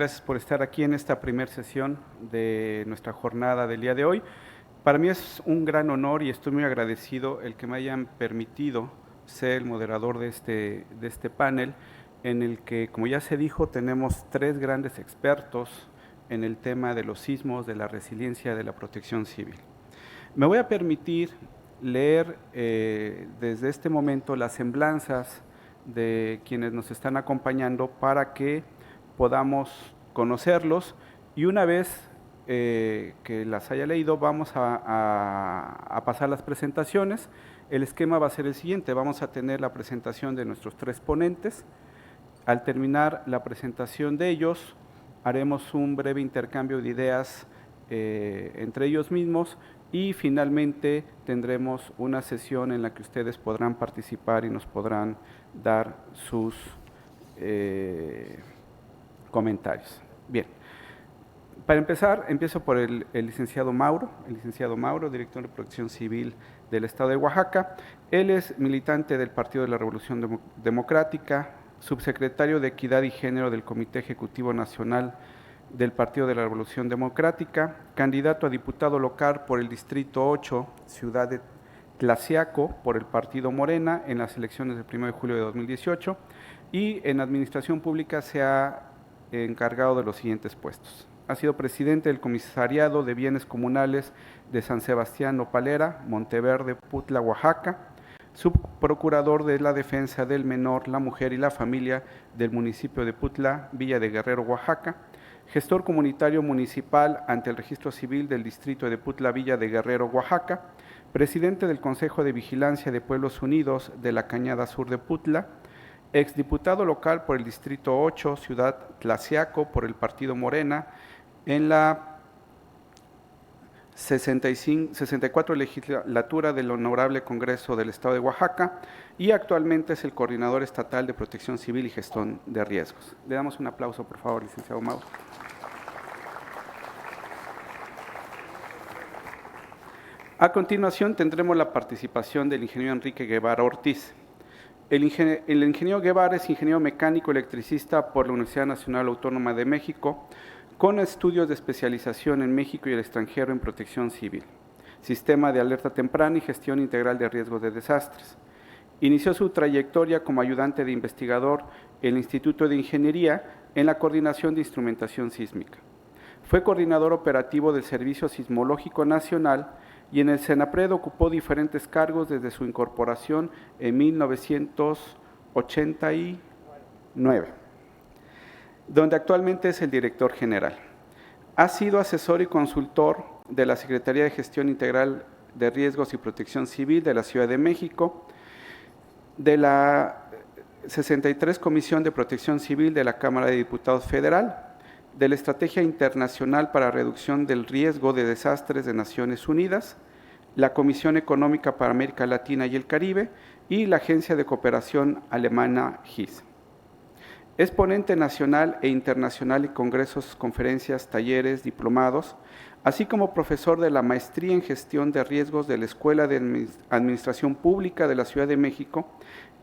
gracias por estar aquí en esta primera sesión de nuestra jornada del día de hoy. Para mí es un gran honor y estoy muy agradecido el que me hayan permitido ser el moderador de este panel, en el que, como ya se dijo, tenemos tres grandes expertos en el tema de los sismos, de la resiliencia, de la protección civil. Me voy a permitir leer desde este momento las semblanzas de quienes nos están acompañando para que podamos conocerlos, y una vez que las haya leído vamos a pasar las presentaciones. El esquema va a ser el siguiente: vamos a tener la presentación de nuestros tres ponentes. Al terminar la presentación de ellos, haremos un breve intercambio de ideas entre ellos mismos, y finalmente tendremos una sesión en la que ustedes podrán participar y nos podrán dar sus comentarios. Bien, para empezar, empiezo por el licenciado Mauro. El licenciado Mauro, director de Protección Civil del Estado de Oaxaca. Él es militante del Partido de la Revolución Democrática, subsecretario de Equidad y Género del Comité Ejecutivo Nacional del Partido de la Revolución Democrática, candidato a diputado local por el Distrito 8, Ciudad de Tlaxiaco, por el Partido Morena en las elecciones del 1 de julio de 2018, y en Administración Pública se ha encargado de los siguientes puestos. Ha sido presidente del Comisariado de Bienes Comunales de San Sebastián Nopalera, Monteverde, Putla, Oaxaca, subprocurador de la Defensa del Menor, la Mujer y la Familia del municipio de Putla, Villa de Guerrero, Oaxaca, gestor comunitario municipal ante el Registro Civil del Distrito de Putla, Villa de Guerrero, Oaxaca, presidente del Consejo de Vigilancia de Pueblos Unidos de la Cañada Sur de Putla, exdiputado local por el Distrito 8, Ciudad Tlaxiaco, por el Partido Morena, en la 64 legislatura del Honorable Congreso del Estado de Oaxaca, y actualmente es el coordinador estatal de Protección Civil y Gestión de Riesgos. Le damos un aplauso, por favor, licenciado Mauro. A continuación tendremos la participación del ingeniero Enrique Guevara Ortiz. El ingeniero Guevara es ingeniero mecánico electricista por la Universidad Nacional Autónoma de México, con estudios de especialización en México y el extranjero en protección civil, sistema de alerta temprana y gestión integral de riesgos de desastres. Inició su trayectoria como ayudante de investigador en el Instituto de Ingeniería en la coordinación de instrumentación sísmica. Fue coordinador operativo del Servicio Sismológico Nacional y en el CENAPRED ocupó diferentes cargos desde su incorporación en 1989, donde actualmente es el director general. Ha sido asesor y consultor de la Secretaría de Gestión Integral de Riesgos y Protección Civil de la Ciudad de México, de la 63 Comisión de Protección Civil de la Cámara de Diputados Federal, de la Estrategia Internacional para Reducción del Riesgo de Desastres de Naciones Unidas, la Comisión Económica para América Latina y el Caribe y la Agencia de Cooperación Alemana GIS. Es ponente nacional e internacional en congresos, conferencias, talleres, diplomados, así como profesor de la Maestría en Gestión de Riesgos de la Escuela de Administración Pública de la Ciudad de México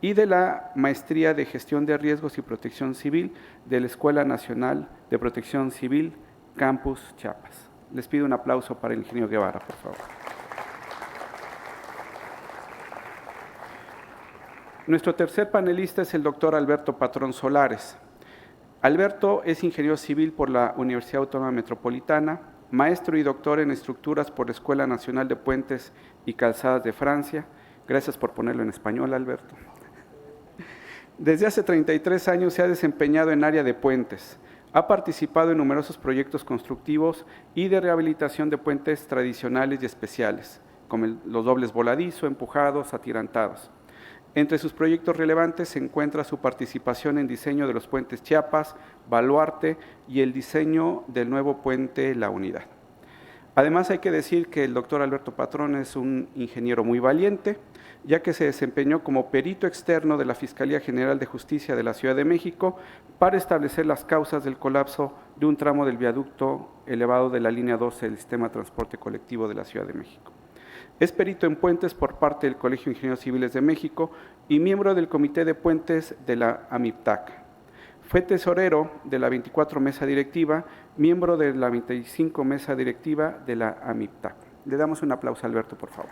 y de la Maestría de Gestión de Riesgos y Protección Civil de la Escuela Nacional de Protección Civil, Campus Chiapas. Les pido un aplauso para el ingeniero Guevara, por favor. Nuestro tercer panelista es el doctor Alberto Patrón Solares. Alberto es ingeniero civil por la Universidad Autónoma Metropolitana, maestro y doctor en estructuras por la Escuela Nacional de Puentes y Calzadas de Francia. Gracias por ponerlo en español, Alberto. Desde hace 33 años se ha desempeñado en área de puentes. Ha participado en numerosos proyectos constructivos y de rehabilitación de puentes tradicionales y especiales, como los dobles voladizo, empujados, atirantados. Entre sus proyectos relevantes se encuentra su participación en diseño de los puentes Chiapas, Baluarte y el diseño del nuevo puente La Unidad. Además, hay que decir que el doctor Alberto Patrón es un ingeniero muy valiente, ya que se desempeñó como perito externo de la Fiscalía General de Justicia de la Ciudad de México para establecer las causas del colapso de un tramo del viaducto elevado de la línea 12 del Sistema de Transporte Colectivo de la Ciudad de México. Es perito en puentes por parte del Colegio de Ingenieros Civiles de México y miembro del Comité de Puentes de la AMIPTAC. Fue tesorero de la 24 mesa directiva, miembro de la 25 mesa directiva de la AMIPTAC. Le damos un aplauso a Alberto, por favor.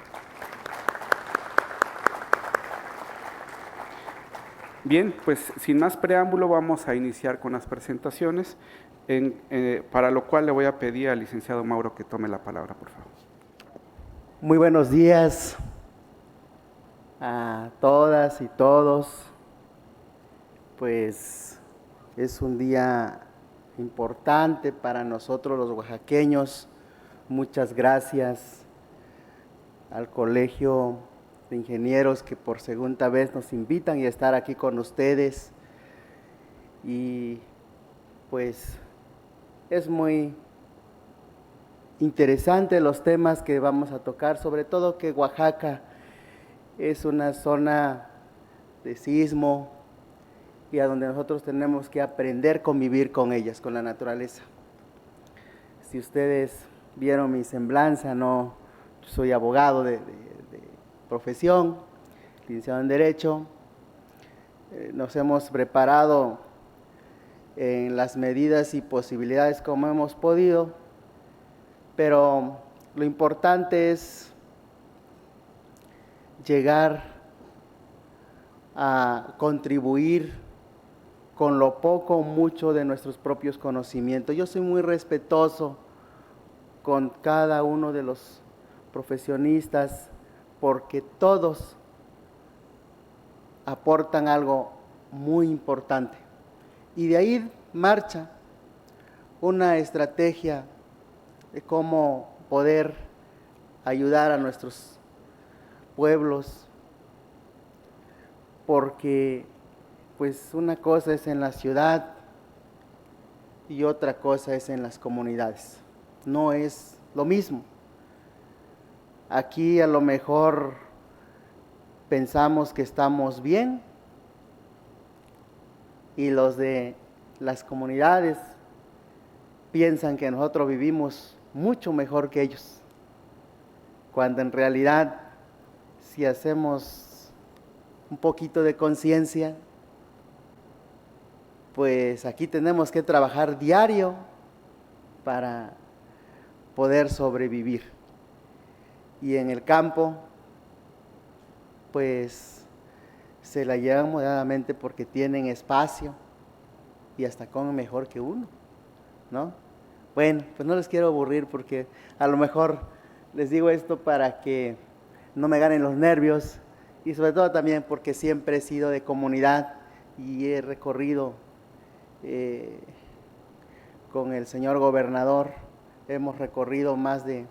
Bien, pues sin más preámbulo vamos a iniciar con las presentaciones, para lo cual le voy a pedir al licenciado Mauro que tome la palabra, por favor. Muy buenos días a todas y todos. Pues es un día importante para nosotros los oaxaqueños. Muchas gracias al Colegio de Ingenieros que por segunda vez nos invitan y a estar aquí con ustedes. Y pues es muy interesante los temas que vamos a tocar, sobre todo que Oaxaca es una zona de sismo y a donde nosotros tenemos que aprender a convivir con ellas, con la naturaleza. Si ustedes vieron mi semblanza, no soy abogado de profesión, licenciado en Derecho. Nos hemos preparado en las medidas y posibilidades como hemos podido, pero lo importante es llegar a contribuir con lo poco o mucho de nuestros propios conocimientos. Yo soy muy respetuoso con cada uno de los profesionistas porque todos aportan algo muy importante. Y de ahí marcha una estrategia de cómo poder ayudar a nuestros pueblos, porque pues una cosa es en la ciudad y otra cosa es en las comunidades. No es lo mismo. Aquí a lo mejor pensamos que estamos bien y los de las comunidades piensan que nosotros vivimos mucho mejor que ellos, cuando en realidad si hacemos un poquito de conciencia, pues aquí tenemos que trabajar diario para poder sobrevivir. Y en el campo, pues se la llevan moderadamente porque tienen espacio y hasta comen mejor que uno, ¿no? Bueno, pues no les quiero aburrir porque a lo mejor les digo esto para que no me ganen los nervios y sobre todo también porque siempre he sido de comunidad y he recorrido con el señor gobernador, hemos recorrido más de,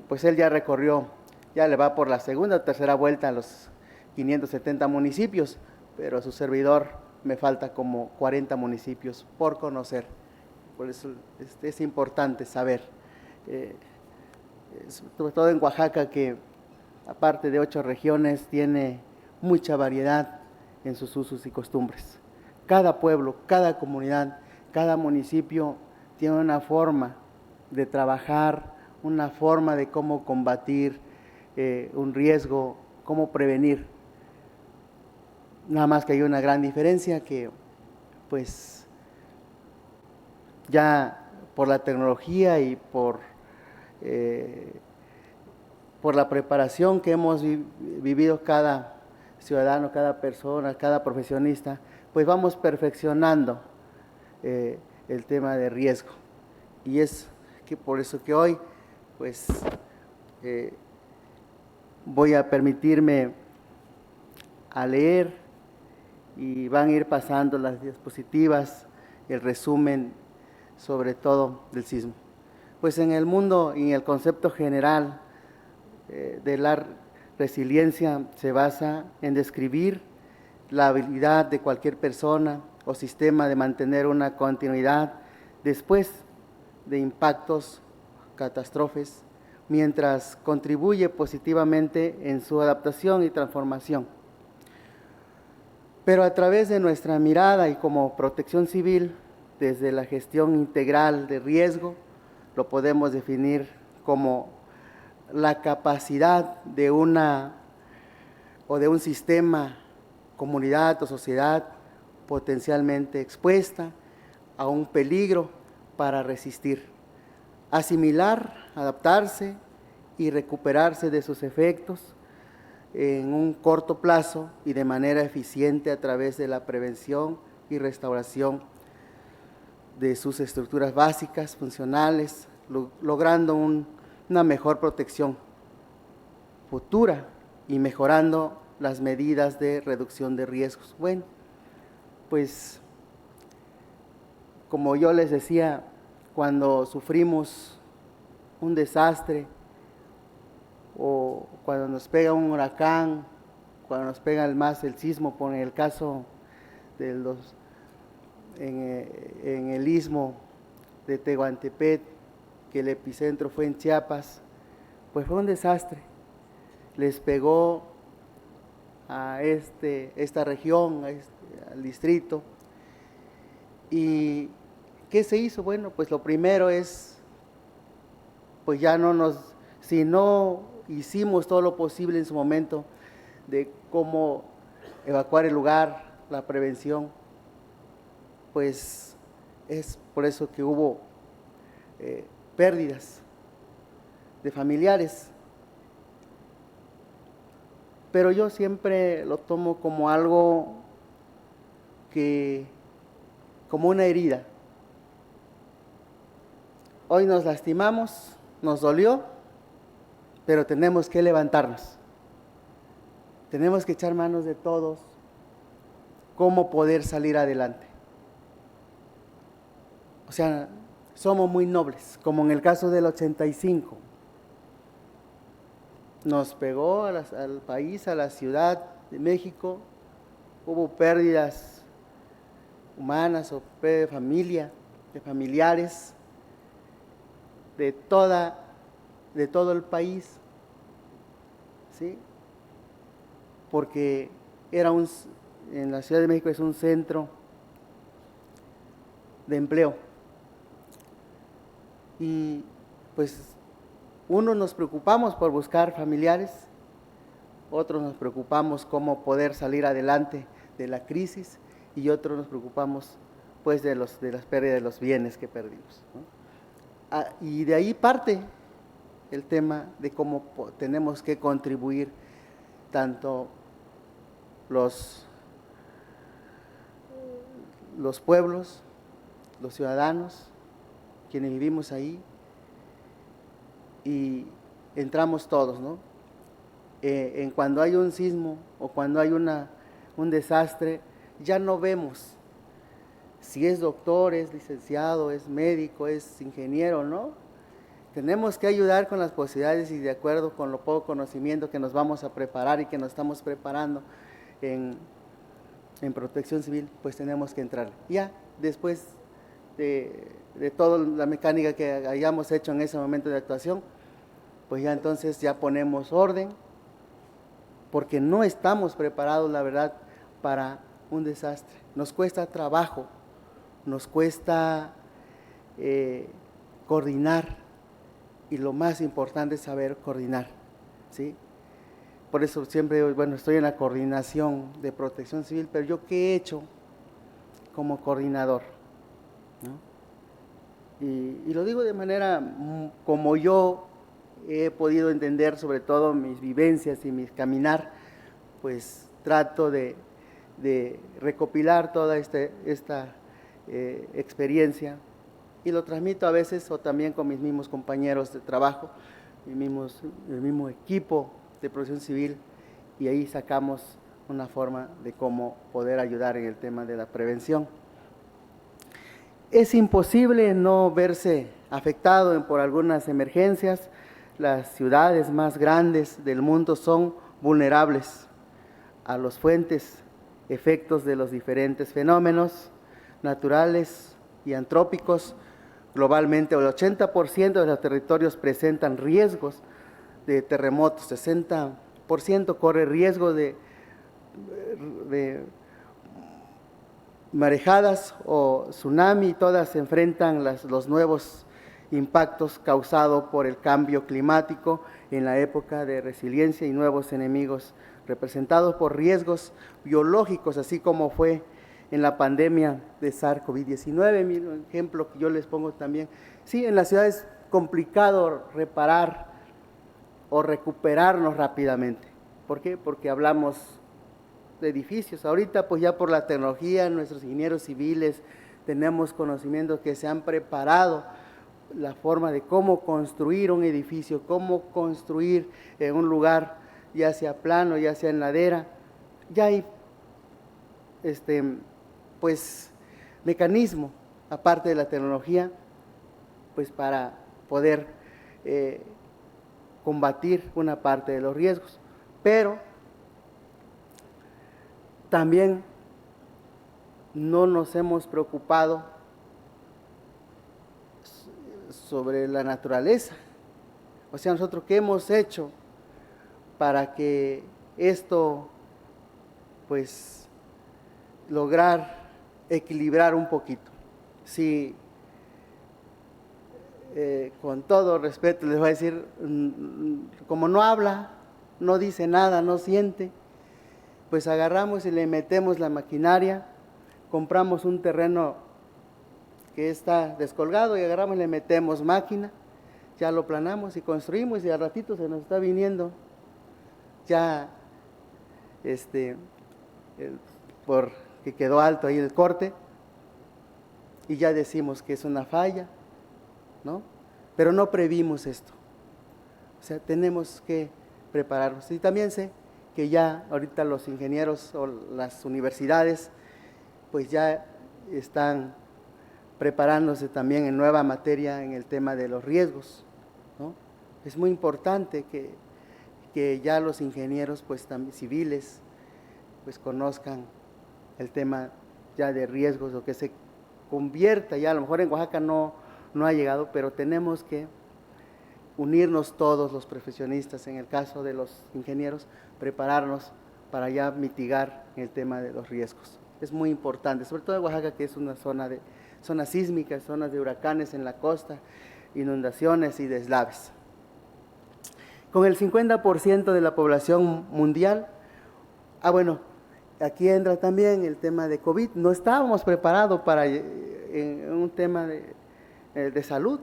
pues él ya recorrió, ya le va por la segunda o tercera vuelta a los 570 municipios, pero a su servidor me falta como 40 municipios por conocer. Por eso es importante saber, sobre todo en Oaxaca, que aparte de 8 regiones, tiene mucha variedad en sus usos y costumbres. Cada pueblo, cada comunidad, cada municipio tiene una forma de trabajar, una forma de cómo combatir un riesgo, cómo prevenir. Nada más que hay una gran diferencia que pues ya por la tecnología y por la preparación que hemos vivido cada ciudadano, cada persona, cada profesionista, pues vamos perfeccionando el tema de riesgo. Y es que por eso que hoy pues voy a permitirme a leer y van a ir pasando las diapositivas, el resumen sobre todo del sismo. Pues en el mundo y en el concepto general de la resiliencia se basa en describir la habilidad de cualquier persona o sistema de mantener una continuidad después de impactos, catástrofes, mientras contribuye positivamente en su adaptación y transformación. Pero a través de nuestra mirada y como protección civil, desde la gestión integral de riesgo, lo podemos definir como la capacidad de un sistema, comunidad o sociedad potencialmente expuesta a un peligro para resistir, asimilar, adaptarse y recuperarse de sus efectos en un corto plazo y de manera eficiente a través de la prevención y restauración de sus estructuras básicas, funcionales, logrando una mejor protección futura y mejorando las medidas de reducción de riesgos. Bueno, pues como yo les decía, cuando sufrimos un desastre o cuando nos pega un huracán, cuando nos pega más el sismo, por el caso de en el istmo de Tehuantepec, que el epicentro fue en Chiapas, pues fue un desastre. Les pegó a esta región, al distrito. ¿Y qué se hizo? Bueno, pues lo primero es, pues si no hicimos todo lo posible en su momento de cómo evacuar el lugar, la prevención, pues es por eso que hubo pérdidas de familiares. Pero yo siempre lo tomo como algo como una herida. Hoy nos lastimamos, nos dolió, pero tenemos que levantarnos. Tenemos que echar manos de todos, cómo poder salir adelante. O sea, somos muy nobles, como en el caso del 85. Nos pegó al país, a la Ciudad de México, hubo pérdidas humanas o de familia, de familiares, de todo el país, ¿sí? Porque en la Ciudad de México es un centro de empleo. Y pues unos nos preocupamos por buscar familiares, otros nos preocupamos cómo poder salir adelante de la crisis y otros nos preocupamos pues de las pérdidas de los bienes que perdimos, ¿no? Y de ahí parte el tema de cómo tenemos que contribuir tanto los pueblos, los ciudadanos, quienes vivimos ahí, y entramos todos, ¿no? En cuando hay un sismo o cuando hay un desastre, ya no vemos si es doctor, es licenciado, es médico, es ingeniero, ¿no? Tenemos que ayudar con las posibilidades y de acuerdo con lo poco conocimiento que nos vamos a preparar y que nos estamos preparando en protección civil, pues tenemos que entrar. Ya después de toda la mecánica que hayamos hecho en ese momento de actuación, pues ya entonces ya ponemos orden, porque no estamos preparados, la verdad, para un desastre. Nos cuesta trabajo, nos cuesta coordinar, y lo más importante es saber coordinar, ¿sí? Por eso siempre, bueno, estoy en la coordinación de protección civil, pero yo ¿qué he hecho como coordinador? ¿No? Y lo digo de manera como yo he podido entender, sobre todo mis vivencias y mi caminar, pues trato de recopilar toda esta experiencia y lo transmito a veces o también con mis mismos compañeros de trabajo, el mismo equipo de protección civil, y ahí sacamos una forma de cómo poder ayudar en el tema de la prevención. Es imposible no verse afectado por algunas emergencias. Las ciudades más grandes del mundo son vulnerables a los fuentes, efectos de los diferentes fenómenos naturales y antrópicos. Globalmente, el 80% de los territorios presentan riesgos de terremotos, 60% corre riesgo de marejadas o tsunami, todas se enfrentan los nuevos impactos causados por el cambio climático en la época de resiliencia y nuevos enemigos representados por riesgos biológicos, así como fue en la pandemia de SARS-CoV-19, mi ejemplo que yo les pongo también. Sí, en la ciudad es complicado reparar o recuperarnos rápidamente. ¿Por qué? Porque hablamos de edificios. Ahorita, pues ya por la tecnología, nuestros ingenieros civiles tenemos conocimientos que se han preparado la forma de cómo construir un edificio, cómo construir en un lugar, ya sea plano, ya sea en ladera. Ya hay pues mecanismo, aparte de la tecnología, pues para poder combatir una parte de los riesgos. Pero también no nos hemos preocupado sobre la naturaleza. O sea, nosotros qué hemos hecho para que esto, pues, lograr equilibrar un poquito. Si, con todo respeto les voy a decir, como no habla, no dice nada, no siente, pues agarramos y le metemos la maquinaria, compramos un terreno que está descolgado y agarramos y le metemos máquina, ya lo planamos y construimos y al ratito se nos está viniendo ya porque quedó alto ahí el corte y ya decimos que es una falla, ¿no? Pero no previmos esto. O sea, tenemos que prepararnos. Y también sé que ya ahorita los ingenieros o las universidades pues ya están preparándose también en nueva materia en el tema de los riesgos, ¿no? Es muy importante que ya los ingenieros pues también civiles pues conozcan el tema ya de riesgos o que se convierta ya, a lo mejor en Oaxaca no ha llegado, pero tenemos que unirnos todos los profesionistas, en el caso de los ingenieros, prepararnos para ya mitigar el tema de los riesgos. Es muy importante, sobre todo en Oaxaca, que es una zona sísmica, zonas de huracanes en la costa, inundaciones y deslaves. Con el 50% de la población mundial, bueno, aquí entra también el tema de COVID. No estábamos preparados para un tema de salud.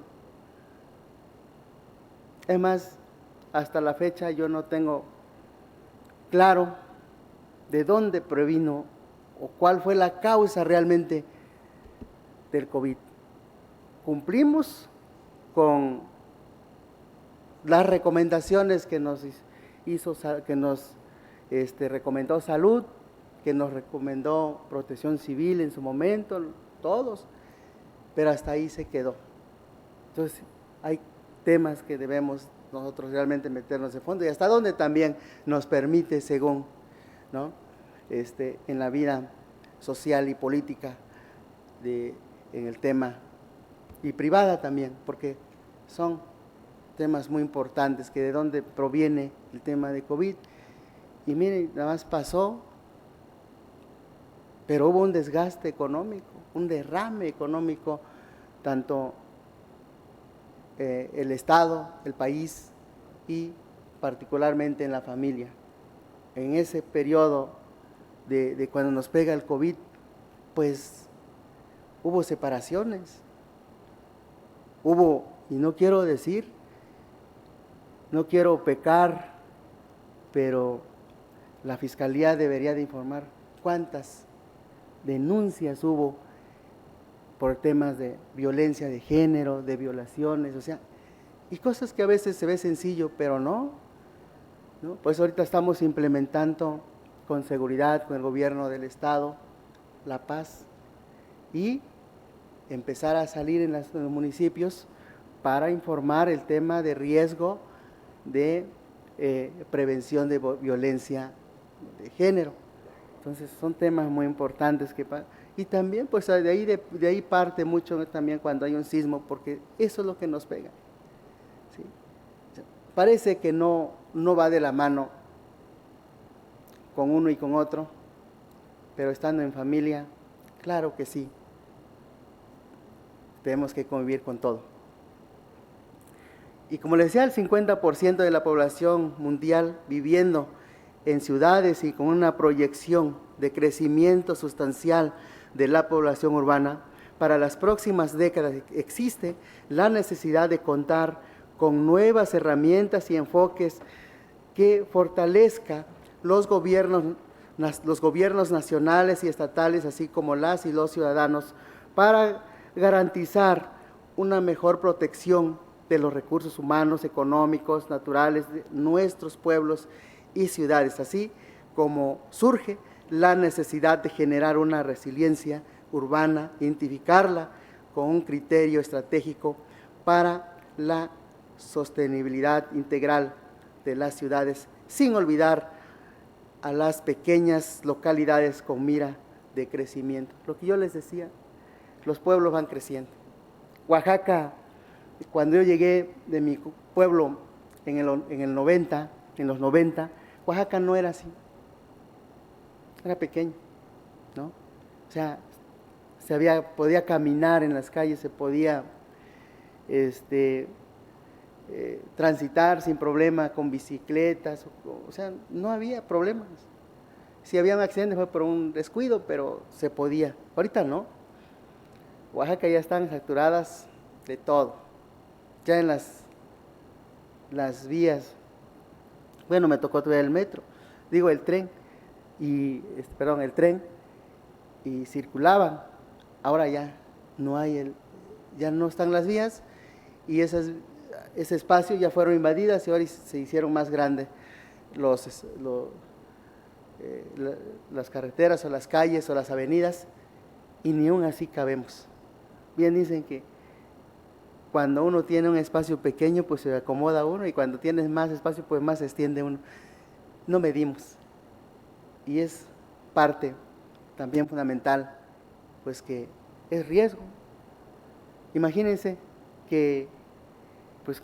Es más, hasta la fecha yo no tengo claro de dónde provino o cuál fue la causa realmente del COVID. Cumplimos con las recomendaciones que nos recomendó Salud, que nos recomendó Protección Civil en su momento, todos, pero hasta ahí se quedó. Entonces, hay temas que debemos nosotros realmente meternos de fondo y hasta donde también nos permite, según, ¿no? En la vida social y política en el tema y privada también, porque son temas muy importantes, que de dónde proviene el tema de COVID. Y miren, nada más pasó, pero hubo un desgaste económico, un derrame económico, tanto el Estado, el país y particularmente en la familia. En ese periodo de cuando nos pega el COVID, pues hubo separaciones, y no quiero decir, no quiero pecar, pero la Fiscalía debería de informar cuántas denuncias hubo por temas de violencia de género, de violaciones, o sea, y cosas que a veces se ve sencillo, pero no. Pues ahorita estamos implementando con seguridad, con el gobierno del Estado, la paz y empezar a salir en los municipios para informar el tema de riesgo de prevención de violencia de género. Entonces son temas muy importantes y también pues de ahí parte mucho también cuando hay un sismo, porque eso es lo que nos pega. ¿Sí? Parece que no va de la mano con uno y con otro, pero estando en familia, claro que sí, tenemos que convivir con todo. Y como les decía, el 50% de la población mundial viviendo en ciudades y con una proyección de crecimiento sustancial de la población urbana, para las próximas décadas existe la necesidad de contar con nuevas herramientas y enfoques que fortalezca los gobiernos nacionales y estatales, así como las y los ciudadanos, para garantizar una mejor protección de los recursos humanos, económicos, naturales de nuestros pueblos y ciudades, así como surge la necesidad de generar una resiliencia urbana, identificarla con un criterio estratégico para la sostenibilidad integral de las ciudades, sin olvidar a las pequeñas localidades con mira de crecimiento. Lo que yo les decía, los pueblos van creciendo. Oaxaca, cuando yo llegué de mi pueblo en los 90, Oaxaca no era así, era pequeño, ¿no? O sea, podía caminar en las calles, se podía transitar sin problema con bicicletas, o sea, no había problemas. Si había un accidente fue por un descuido, pero se podía. Ahorita no. Oaxaca ya están saturadas de todo. Ya en las vías, bueno, me tocó todavía el tren, y circulaban. Ahora ya no hay ya no están las vías y ese espacio ya fueron invadidas y ahora se hicieron más grandes las carreteras o las calles o las avenidas, y ni aún así cabemos. Bien dicen que cuando uno tiene un espacio pequeño, pues se acomoda uno, y cuando tienes más espacio, pues más se extiende uno. No medimos, y es parte también fundamental, pues que es riesgo. Imagínense que pues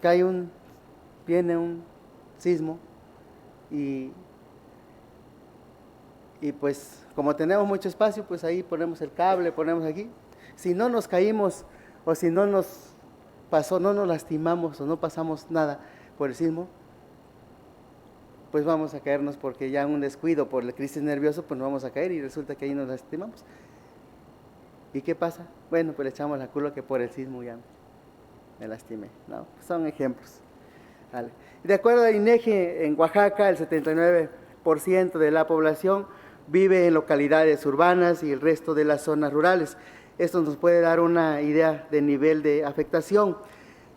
viene un sismo y pues como tenemos mucho espacio, pues ahí ponemos el cable, ponemos aquí. Si no nos caímos o si no nos pasó, no nos lastimamos o no pasamos nada por el sismo, pues vamos a caernos, porque ya un descuido por la crisis nerviosa, pues nos vamos a caer y resulta que ahí nos lastimamos. ¿Y qué pasa? Bueno, pues le echamos la culpa que por el sismo ya me lastimé. No, pues son ejemplos. Vale. De acuerdo a INEGI, en Oaxaca el 79% de la población vive en localidades urbanas y el resto de las zonas rurales. Esto nos puede dar una idea del nivel de afectación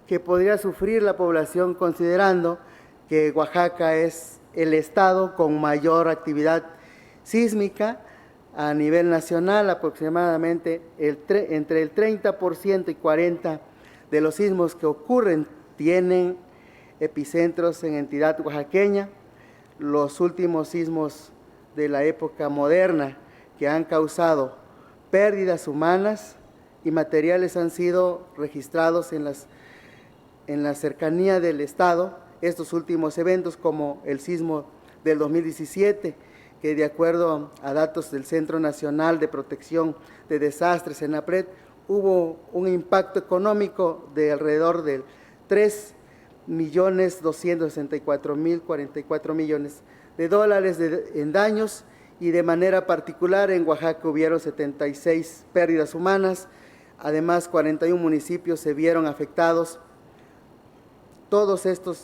que podría sufrir la población, considerando que Oaxaca es el estado con mayor actividad sísmica a nivel nacional. Aproximadamente entre el 30% y 40% de los sismos que ocurren tienen epicentros en entidad oaxaqueña. Los últimos sismos de la época moderna que han causado pérdidas humanas y materiales han sido registrados en la cercanía del estado. Estos últimos eventos, como el sismo del 2017, que de acuerdo a datos del Centro Nacional de Protección de Desastres, CENAPRED, hubo un impacto económico de alrededor de 3.264.044 millones de dólares en daños, y de manera particular en Oaxaca hubieron 76 pérdidas humanas. Además, 41 municipios se vieron afectados. Todo esto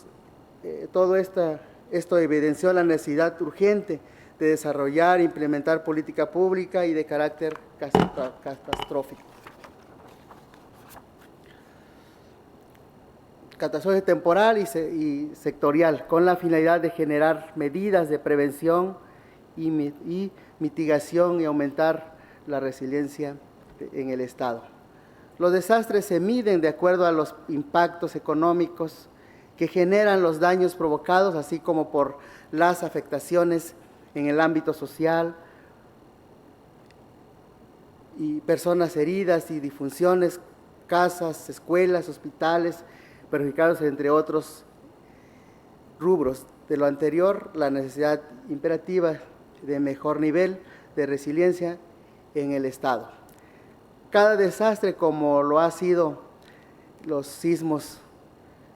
evidenció la necesidad urgente de desarrollar e implementar política pública y de carácter catastrófico. Catástrofe temporal y sectorial, con la finalidad de generar medidas de prevención y mitigación y aumentar la resiliencia en el Estado. Los desastres se miden de acuerdo a los impactos económicos que generan los daños provocados, así como por las afectaciones en el ámbito social y personas heridas y difunciones, casas, escuelas, hospitales perjudicados, entre otros rubros. De lo anterior, la necesidad imperativa de mejor nivel de resiliencia en el Estado. Cada desastre, como lo ha sido los sismos,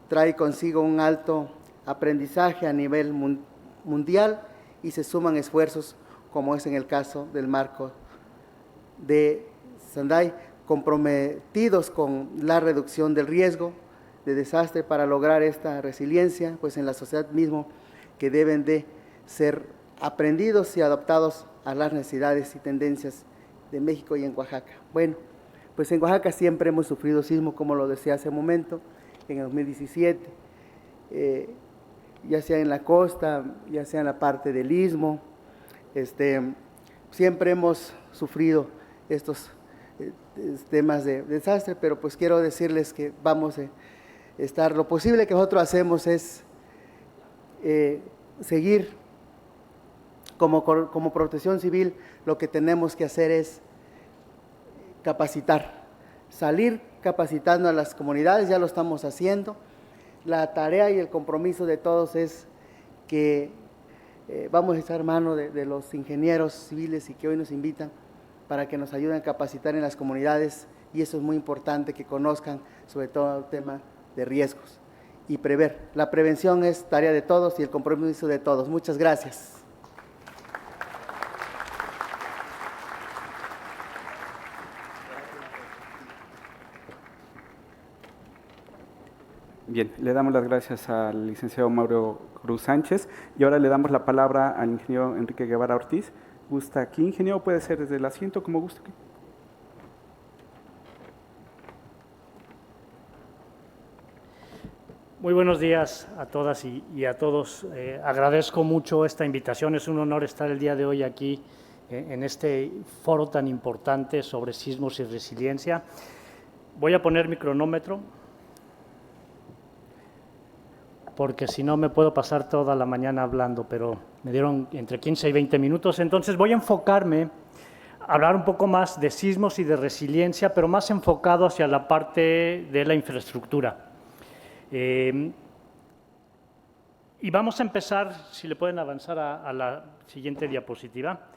trae consigo un alto aprendizaje a nivel mundial y se suman esfuerzos, como es en el caso del marco de Sendai, comprometidos con la reducción del riesgo de desastre para lograr esta resiliencia, pues en la sociedad mismo, que deben de ser aprendidos y adaptados a las necesidades y tendencias de México y en Oaxaca. Bueno, pues en Oaxaca siempre hemos sufrido sismo, como lo decía hace un momento, en el 2017, ya sea en la costa, ya sea en la parte del istmo, siempre hemos sufrido estos temas de desastre, pero pues quiero decirles que vamos a estar, lo posible que nosotros hacemos es seguir como Protección Civil. Lo que tenemos que hacer es capacitar, salir capacitando a las comunidades, ya lo estamos haciendo. La tarea y el compromiso de todos es que vamos a echar mano de los ingenieros civiles y que hoy nos invitan para que nos ayuden a capacitar en las comunidades, y eso es muy importante, que conozcan sobre todo el tema de riesgos y prever. La prevención es tarea de todos y el compromiso de todos. Muchas gracias. Bien, le damos las gracias al licenciado Mauro Cruz Sánchez y ahora le damos la palabra al ingeniero Enrique Guevara Ortiz. ¿Gusta aquí, ingeniero? Puede ser desde el asiento, como guste. Muy buenos días a todas y a todos. Agradezco mucho esta invitación. Es un honor estar el día de hoy aquí en este foro tan importante sobre sismos y resiliencia. Voy a poner mi cronómetro, porque si no me puedo pasar toda la mañana hablando, pero me dieron entre 15 y 20 minutos. Entonces voy a enfocarme a hablar un poco más de sismos y de resiliencia, pero más enfocado hacia la parte de la infraestructura. Y vamos a empezar, si le pueden avanzar a la siguiente diapositiva.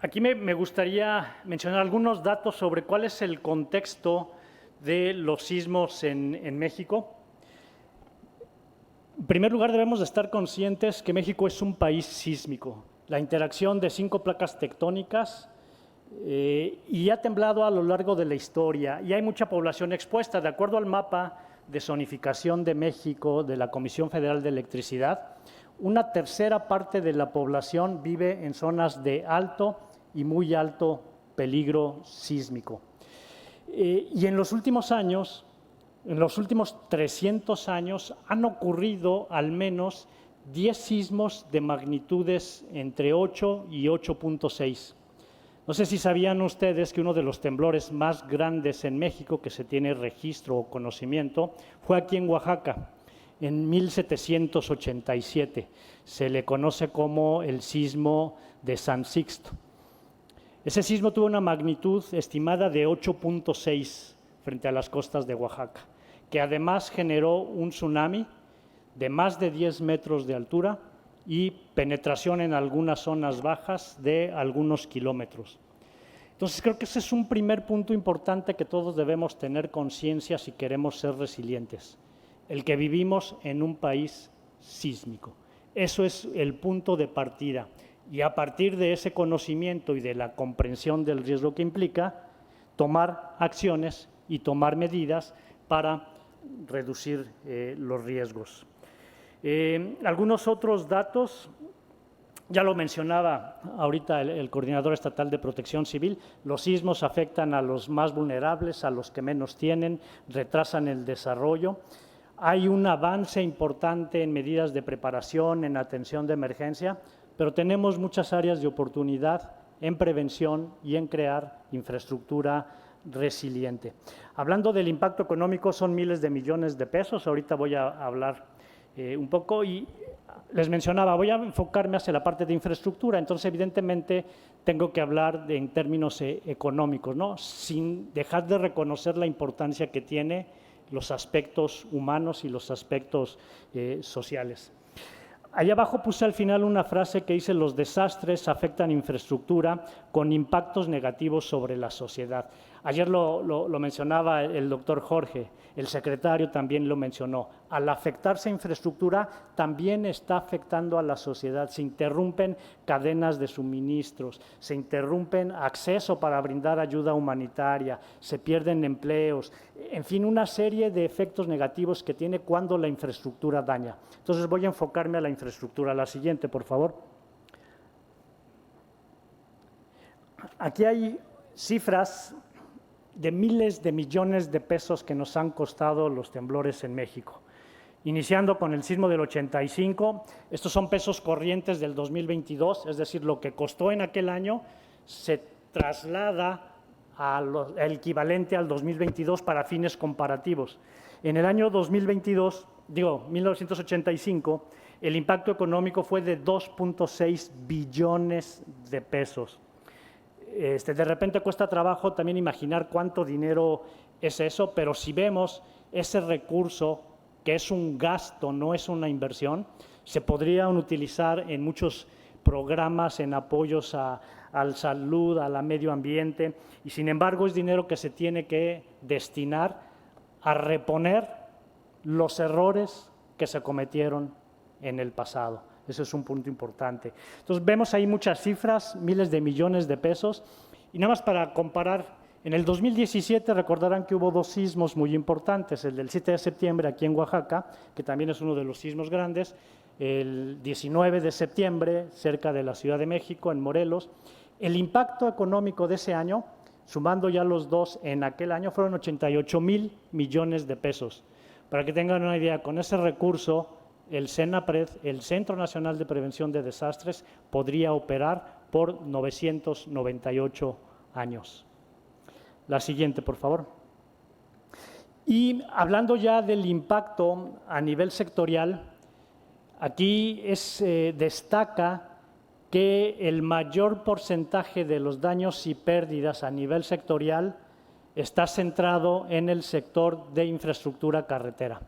Aquí me gustaría mencionar algunos datos sobre cuál es el contexto de los sismos en México. En primer lugar, debemos de estar conscientes que México es un país sísmico. La interacción de 5 placas tectónicas y ha temblado a lo largo de la historia y hay mucha población expuesta. De acuerdo al mapa de zonificación de México de la Comisión Federal de Electricidad, una tercera parte de la población vive en zonas de alto y muy alto peligro sísmico. Y en los últimos años, en los últimos 300 años, han ocurrido al menos 10 sismos de magnitudes entre 8 y 8.6. No sé si sabían ustedes que uno de los temblores más grandes en México que se tiene registro o conocimiento fue aquí en Oaxaca, en 1787. Se le conoce como el sismo de San Sixto. Ese sismo tuvo una magnitud estimada de 8.6 frente a las costas de Oaxaca, que además generó un tsunami de más de 10 metros de altura y penetración en algunas zonas bajas de algunos kilómetros. Entonces, creo que ese es un primer punto importante que todos debemos tener conciencia si queremos ser resilientes, el que vivimos en un país sísmico. Eso es el punto de partida. Y a partir de ese conocimiento y de la comprensión del riesgo que implica, tomar acciones y tomar medidas para reducir los riesgos. Algunos otros datos, ya lo mencionaba ahorita el Coordinador Estatal de Protección Civil, los sismos afectan a los más vulnerables, a los que menos tienen, retrasan el desarrollo. Hay un avance importante en medidas de preparación, en atención de emergencia, pero tenemos muchas áreas de oportunidad en prevención y en crear infraestructura resiliente. Hablando del impacto económico, son miles de millones de pesos. Ahorita voy a hablar un poco y les mencionaba, voy a enfocarme hacia la parte de infraestructura. Entonces, evidentemente, tengo que hablar en términos económicos, ¿no? Sin dejar de reconocer la importancia que tiene los aspectos humanos y los aspectos sociales. Allá abajo puse al final una frase que dice: los desastres afectan infraestructura con impactos negativos sobre la sociedad. Ayer lo mencionaba el doctor Jorge, el secretario también lo mencionó. Al afectarse infraestructura, también está afectando a la sociedad. Se interrumpen cadenas de suministros, se interrumpen acceso para brindar ayuda humanitaria, se pierden empleos, en fin, una serie de efectos negativos que tiene cuando la infraestructura daña. Entonces voy a enfocarme a la infraestructura. La siguiente, por favor. Aquí hay cifras de miles de millones de pesos que nos han costado los temblores en México. Iniciando con el sismo del 85, estos son pesos corrientes del 2022, es decir, lo que costó en aquel año se traslada al equivalente al 2022 para fines comparativos. En el año 1985, el impacto económico fue de 2.6 billones de pesos. De repente cuesta trabajo también imaginar cuánto dinero es eso, pero si vemos ese recurso, que es un gasto, no es una inversión, se podrían utilizar en muchos programas, en apoyos a la salud, a la medio ambiente, y sin embargo es dinero que se tiene que destinar a reponer los errores que se cometieron en el pasado. Ese es un punto importante. Entonces, vemos ahí muchas cifras, miles de millones de pesos. Y nada más para comparar, en el 2017 recordarán que hubo dos sismos muy importantes, el del 7 de septiembre aquí en Oaxaca, que también es uno de los sismos grandes, el 19 de septiembre cerca de la Ciudad de México, en Morelos. El impacto económico de ese año, sumando ya los dos en aquel año, fueron 88,000 millones de pesos. Para que tengan una idea, con ese recurso, el CENAPRED, el Centro Nacional de Prevención de Desastres, podría operar por 998 años. La siguiente, por favor. Y hablando ya del impacto a nivel sectorial, aquí destaca que el mayor porcentaje de los daños y pérdidas a nivel sectorial está centrado en el sector de infraestructura carretera.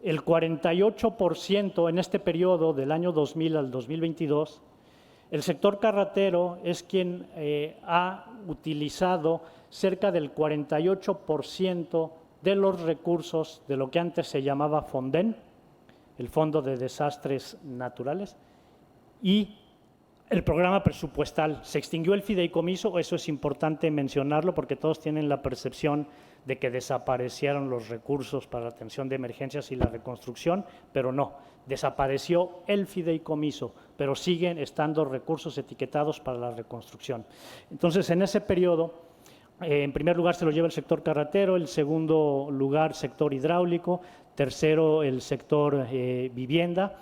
El 48% en este periodo del año 2000 al 2022, el sector carretero es quien ha utilizado cerca del 48% de los recursos de lo que antes se llamaba FONDEN, el Fondo de Desastres Naturales, y el programa presupuestal. Se extinguió el fideicomiso, eso es importante mencionarlo porque todos tienen la percepción de que desaparecieron los recursos para la atención de emergencias y la reconstrucción, pero no, desapareció el fideicomiso, pero siguen estando recursos etiquetados para la reconstrucción. Entonces, en ese periodo, en primer lugar se lo lleva el sector carretero, el segundo lugar sector hidráulico, tercero el sector vivienda,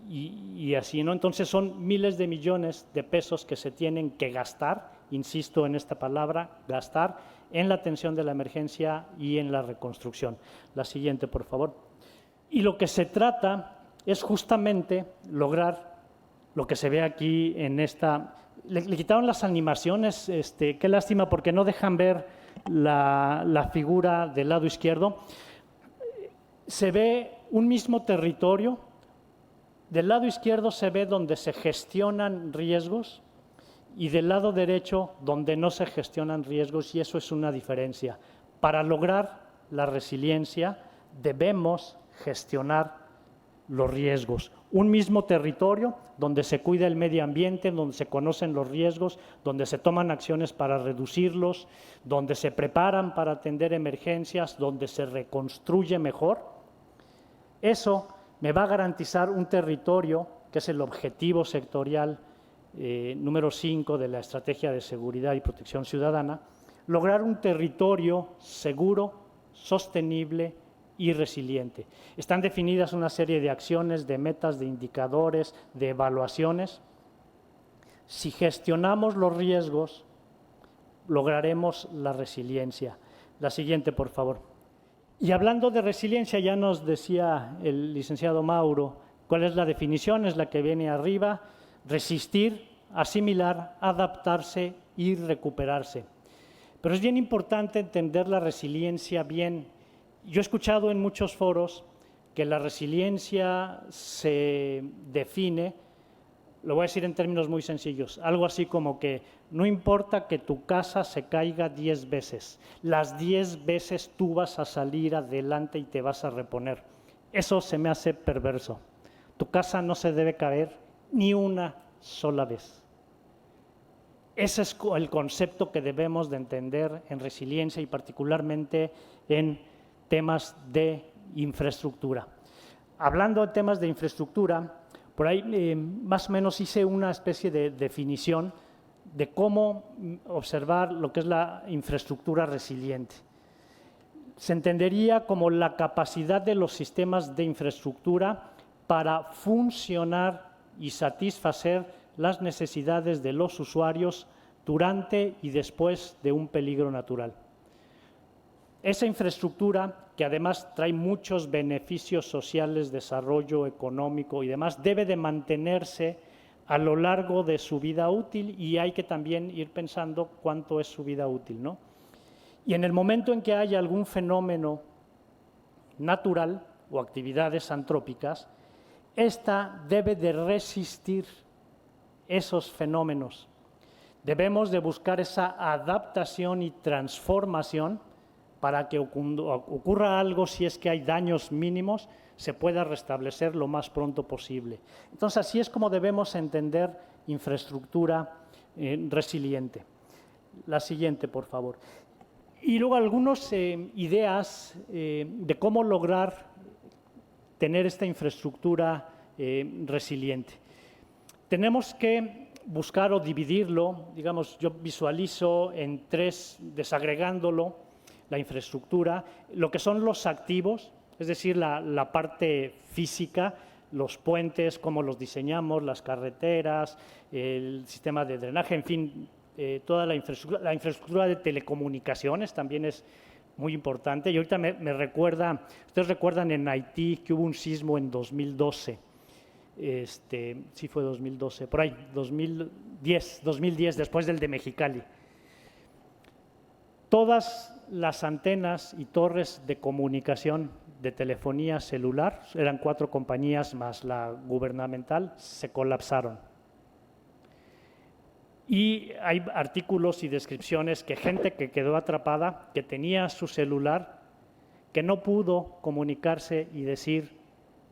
y así, ¿no? Entonces son miles de millones de pesos que se tienen que gastar, insisto en esta palabra, gastar en la atención de la emergencia y en la reconstrucción. La siguiente, por favor. Y lo que se trata es justamente lograr lo que se ve aquí en esta. Le quitaron las animaciones, qué lástima porque no dejan ver la figura del lado izquierdo. Se ve un mismo territorio. Del lado izquierdo se ve donde se gestionan riesgos y del lado derecho donde no se gestionan riesgos, y eso es una diferencia. Para lograr la resiliencia debemos gestionar los riesgos. Un mismo territorio donde se cuida el medio ambiente, donde se conocen los riesgos, donde se toman acciones para reducirlos, donde se preparan para atender emergencias, donde se reconstruye mejor. Eso me va a garantizar un territorio, que es el objetivo sectorial número 5 de la Estrategia de Seguridad y Protección Ciudadana, lograr un territorio seguro, sostenible y resiliente. Están definidas una serie de acciones, de metas, de indicadores, de evaluaciones. Si gestionamos los riesgos, lograremos la resiliencia. La siguiente, por favor. Y hablando de resiliencia, ya nos decía el licenciado Mauro, ¿cuál es la definición? Es la que viene arriba: resistir, asimilar, adaptarse y recuperarse. Pero es bien importante entender la resiliencia bien. Yo he escuchado en muchos foros que la resiliencia se define Lo voy a decir en términos muy sencillos, algo así como que no importa que tu casa se caiga 10 veces, las 10 veces tú vas a salir adelante y te vas a reponer. Eso se me hace perverso. Tu casa no se debe caer ni una sola vez. Ese es el concepto que debemos de entender en resiliencia y particularmente en temas de infraestructura. Hablando de temas de infraestructura, por ahí más o menos hice una especie de definición de cómo observar lo que es la infraestructura resiliente. Se entendería como la capacidad de los sistemas de infraestructura para funcionar y satisfacer las necesidades de los usuarios durante y después de un peligro natural. Esa infraestructura, que además trae muchos beneficios sociales, desarrollo económico y demás, debe de mantenerse a lo largo de su vida útil y hay que también ir pensando cuánto es su vida útil, ¿no? Y en el momento en que haya algún fenómeno natural o actividades antrópicas, esta debe de resistir esos fenómenos. Debemos de buscar esa adaptación y transformación para que ocurra algo, si es que hay daños mínimos, se pueda restablecer lo más pronto posible. Entonces, así es como debemos entender infraestructura resiliente. La siguiente, por favor. Y luego algunas ideas de cómo lograr tener esta infraestructura resiliente. Tenemos que buscar o dividirlo, digamos, yo visualizo en tres, desagregándolo, la infraestructura, lo que son los activos, es decir, la parte física, los puentes, cómo los diseñamos, las carreteras, el sistema de drenaje, en fin, toda la infraestructura de telecomunicaciones también es muy importante. Y ahorita me recuerda, ustedes recuerdan en Haití que hubo un sismo en 2012, sí fue 2012, por ahí, 2010, después del de Mexicali. Todas las antenas y torres de comunicación de telefonía celular, eran 4 compañías más la gubernamental, se colapsaron. Y hay artículos y descripciones que gente que quedó atrapada, que tenía su celular, que no pudo comunicarse y decir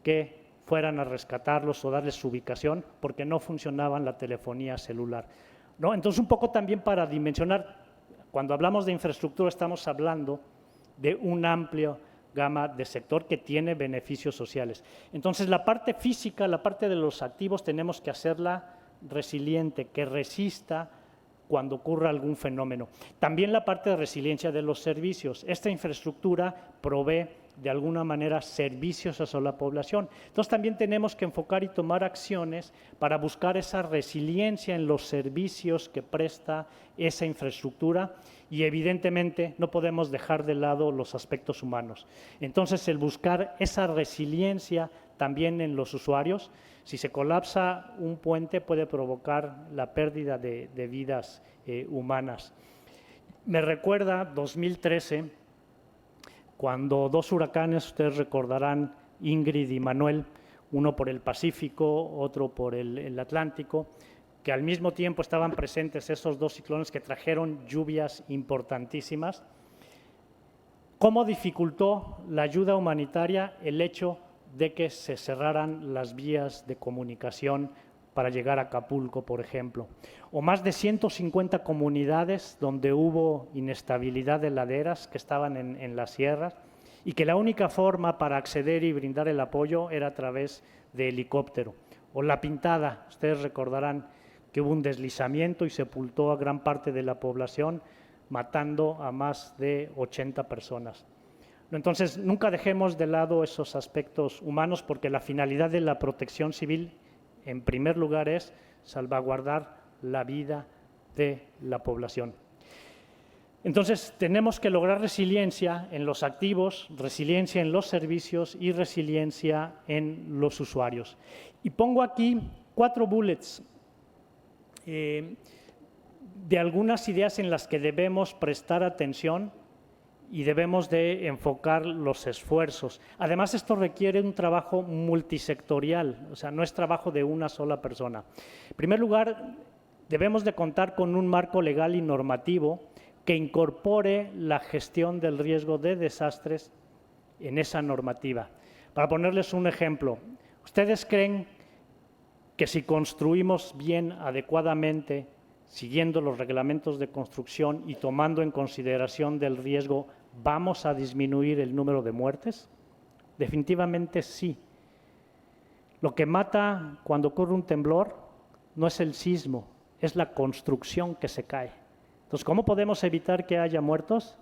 que fueran a rescatarlos o darles su ubicación porque no funcionaba la telefonía celular, ¿no? Entonces, un poco también para dimensionar, cuando hablamos de infraestructura estamos hablando de un amplio gama de sector que tiene beneficios sociales. Entonces, la parte física, la parte de los activos, tenemos que hacerla resiliente, que resista cuando ocurra algún fenómeno. También la parte de resiliencia de los servicios. Esta infraestructura provee de alguna manera servicios hacia la población. Entonces también tenemos que enfocar y tomar acciones para buscar esa resiliencia en los servicios que presta esa infraestructura y evidentemente no podemos dejar de lado los aspectos humanos. Entonces el buscar esa resiliencia también en los usuarios. Si se colapsa un puente puede provocar la pérdida de vidas humanas. Me recuerda 2013, cuando 2 huracanes, ustedes recordarán, Ingrid y Manuel, uno por el Pacífico, otro por el Atlántico, que al mismo tiempo estaban presentes esos 2 ciclones que trajeron lluvias importantísimas. ¿Cómo dificultó la ayuda humanitaria el hecho de que se cerraran las vías de comunicación para llegar a Acapulco, por ejemplo? O más de 150 comunidades donde hubo inestabilidad de laderas que estaban en las sierras y que la única forma para acceder y brindar el apoyo era a través de helicóptero. O La Pintada, ustedes recordarán que hubo un deslizamiento y sepultó a gran parte de la población, matando a más de 80 personas. Entonces, nunca dejemos de lado esos aspectos humanos porque la finalidad de la protección civil, en primer lugar, es salvaguardar la vida de la población. Entonces, tenemos que lograr resiliencia en los activos, resiliencia en los servicios y resiliencia en los usuarios. Y pongo aquí 4 bullets de algunas ideas en las que debemos prestar atención y debemos de enfocar los esfuerzos. Además, esto requiere un trabajo multisectorial, o sea, no es trabajo de una sola persona. En primer lugar, debemos de contar con un marco legal y normativo que incorpore la gestión del riesgo de desastres en esa normativa. Para ponerles un ejemplo, ¿ustedes creen que si construimos bien, adecuadamente, siguiendo los reglamentos de construcción y tomando en consideración del riesgo, vamos a disminuir el número de muertes? Definitivamente sí. Lo que mata cuando ocurre un temblor no es el sismo, es la construcción que se cae. Entonces, ¿cómo podemos evitar que haya muertos?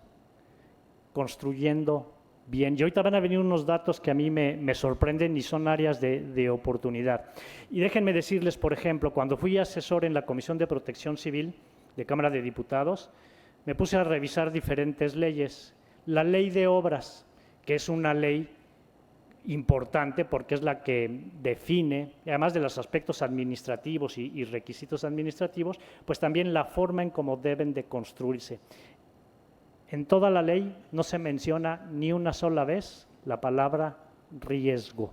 Construyendo bien. Y ahorita van a venir unos datos que a mí me sorprenden y son áreas de oportunidad. Y déjenme decirles, por ejemplo, cuando fui asesor en la Comisión de Protección Civil de Cámara de Diputados, me puse a revisar diferentes leyes. La Ley de Obras, que es una ley importante porque es la que define, además de los aspectos administrativos y requisitos administrativos, pues también la forma en cómo deben de construirse. En toda la ley no se menciona ni una sola vez la palabra riesgo.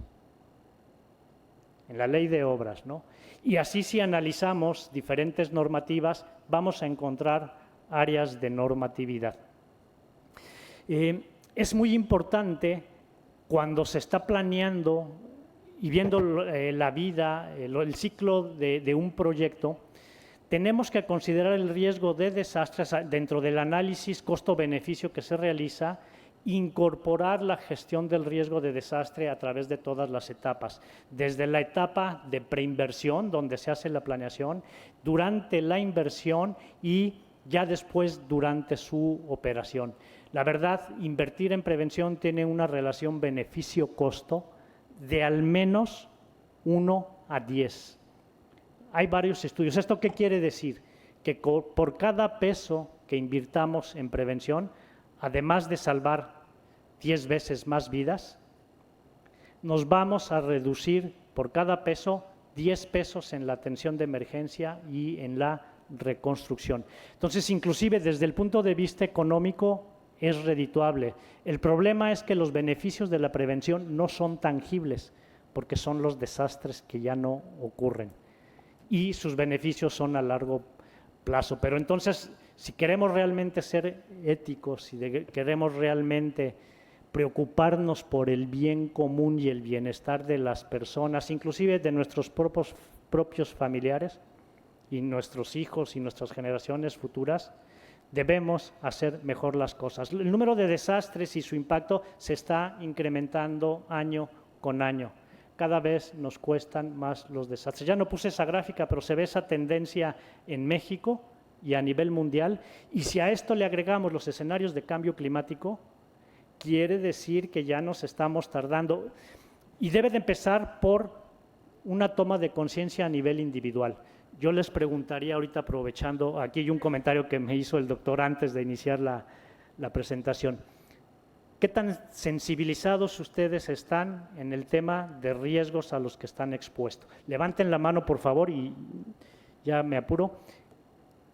En la Ley de Obras, ¿no? Y así, si analizamos diferentes normativas, vamos a encontrar áreas de normatividad. Es muy importante cuando se está planeando y viendo la vida, el ciclo de un proyecto, tenemos que considerar el riesgo de desastres dentro del análisis costo-beneficio que se realiza, incorporar la gestión del riesgo de desastre a través de todas las etapas, desde la etapa de preinversión, donde se hace la planeación, durante la inversión y ya después durante su operación. La verdad, invertir en prevención tiene una relación beneficio-costo de al menos 1 a 10. Hay varios estudios. ¿Esto qué quiere decir? Que por cada peso que invirtamos en prevención, además de salvar 10 veces más vidas, nos vamos a reducir por cada peso 10 pesos en la atención de emergencia y en la reconstrucción. Entonces, inclusive desde el punto de vista económico, es redituable. El problema es que los beneficios de la prevención no son tangibles, porque son los desastres que ya no ocurren. Y sus beneficios son a largo plazo. Pero entonces, si queremos realmente ser éticos, si queremos realmente preocuparnos por el bien común y el bienestar de las personas, inclusive de nuestros propios familiares y nuestros hijos y nuestras generaciones futuras, debemos hacer mejor las cosas. El número de desastres y su impacto se está incrementando año con año. Cada vez nos cuestan más los desastres. Ya no puse esa gráfica, pero se ve esa tendencia en México y a nivel mundial. Y si a esto le agregamos los escenarios de cambio climático, quiere decir que ya nos estamos tardando. Y debe de empezar por una toma de conciencia a nivel individual. Yo les preguntaría ahorita, aprovechando, aquí hay un comentario que me hizo el doctor antes de iniciar la presentación. ¿Qué tan sensibilizados ustedes están en el tema de riesgos a los que están expuestos? Levanten la mano, por favor, y ya me apuro.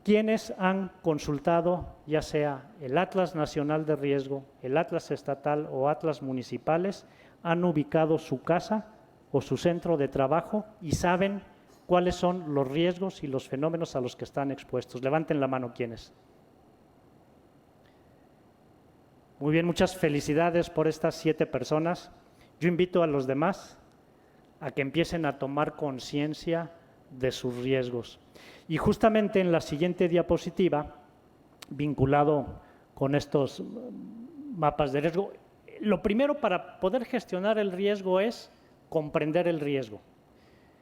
¿Quiénes han consultado, ya sea el Atlas Nacional de Riesgo, el Atlas Estatal o Atlas Municipales, han ubicado su casa o su centro de trabajo y saben cuáles son los riesgos y los fenómenos a los que están expuestos? Levanten la mano, ¿quiénes? Muy bien, muchas felicidades por estas 7 personas. Yo invito a los demás a que empiecen a tomar conciencia de sus riesgos. Y justamente en la siguiente diapositiva, vinculado con estos mapas de riesgo, lo primero para poder gestionar el riesgo es comprender el riesgo.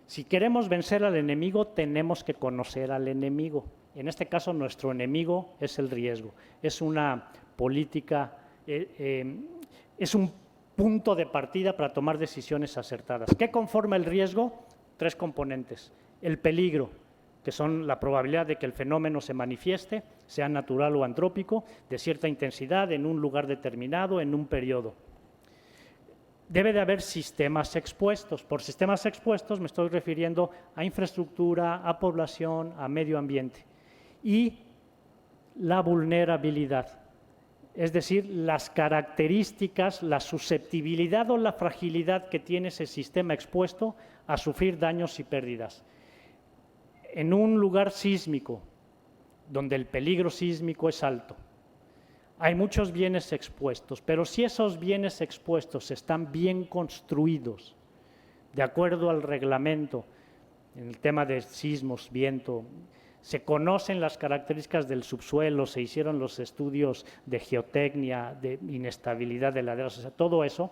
Si queremos vencer al enemigo, tenemos que conocer al enemigo. En este caso, nuestro enemigo es el riesgo. Es una política, es un punto de partida para tomar decisiones acertadas. ¿Qué conforma el riesgo? 3 componentes. El peligro, que son la probabilidad de que el fenómeno se manifieste, sea natural o antrópico, de cierta intensidad, en un lugar determinado, en un periodo. Debe de haber sistemas expuestos. Por sistemas expuestos me estoy refiriendo a infraestructura, a población, a medio ambiente. Y la vulnerabilidad. es decir, las características, la susceptibilidad o la fragilidad que tiene ese sistema expuesto a sufrir daños y pérdidas. En un lugar sísmico, donde el peligro sísmico es alto, hay muchos bienes expuestos, pero si esos bienes expuestos están bien construidos, de acuerdo al reglamento, en el tema de sismos, viento, se conocen las características del subsuelo, se hicieron los estudios de geotecnia, de inestabilidad de laderas, o sea, todo eso,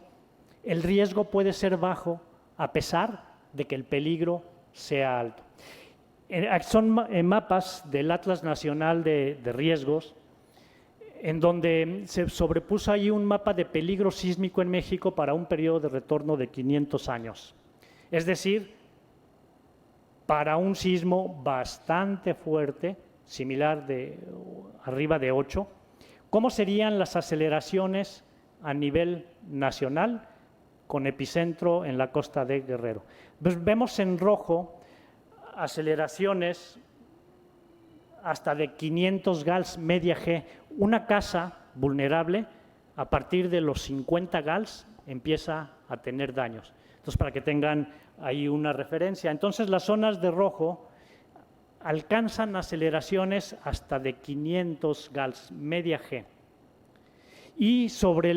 el riesgo puede ser bajo a pesar de que el peligro sea alto. Son mapas del Atlas Nacional de Riesgos, en donde se sobrepuso ahí un mapa de peligro sísmico en México para un periodo de retorno de 500 años. Es decir, para un sismo bastante fuerte, similar de arriba de 8, ¿cómo serían las aceleraciones a nivel nacional con epicentro en la costa de Guerrero? Pues vemos en rojo aceleraciones hasta de 500 gals media G. Una casa vulnerable, a partir de los 50 gals, empieza a tener daños. Entonces, para que tengan ahí una referencia. Entonces, las zonas de rojo alcanzan aceleraciones hasta de 500 gals, media G. Y sobre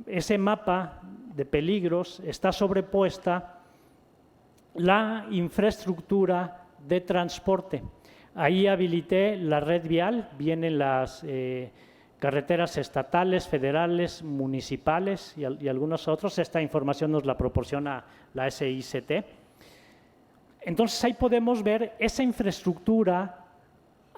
ese mapa de peligros está sobrepuesta la infraestructura de transporte. Ahí habilité la red vial, vienen las carreteras estatales, federales, municipales y algunos otros. Esta información nos la proporciona la SICT. Entonces, ahí podemos ver esa infraestructura,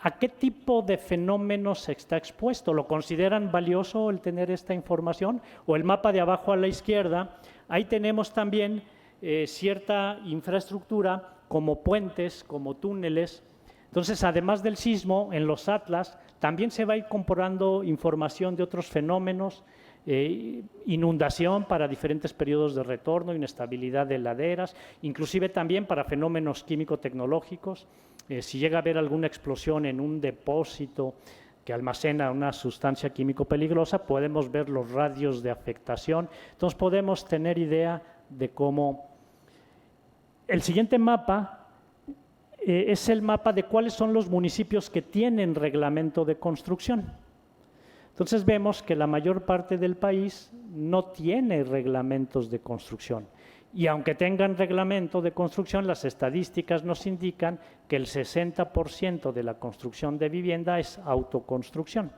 a qué tipo de fenómenos está expuesto. ¿Lo consideran valioso el tener esta información? O el mapa de abajo a la izquierda, ahí tenemos también cierta infraestructura como puentes, como túneles. Entonces, además del sismo, en los atlas también se va a ir comparando información de otros fenómenos, inundación para diferentes periodos de retorno, inestabilidad de laderas, inclusive también para fenómenos químico-tecnológicos. Si llega a haber alguna explosión en un depósito que almacena una sustancia químico peligrosa, podemos ver los radios de afectación. Entonces, podemos tener idea de cómo. El siguiente mapa es el mapa de cuáles son los municipios que tienen reglamento de construcción. Entonces vemos que la mayor parte del país no tiene reglamentos de construcción. Y aunque tengan reglamento de construcción, las estadísticas nos indican que el 60% de la construcción de vivienda es autoconstrucción.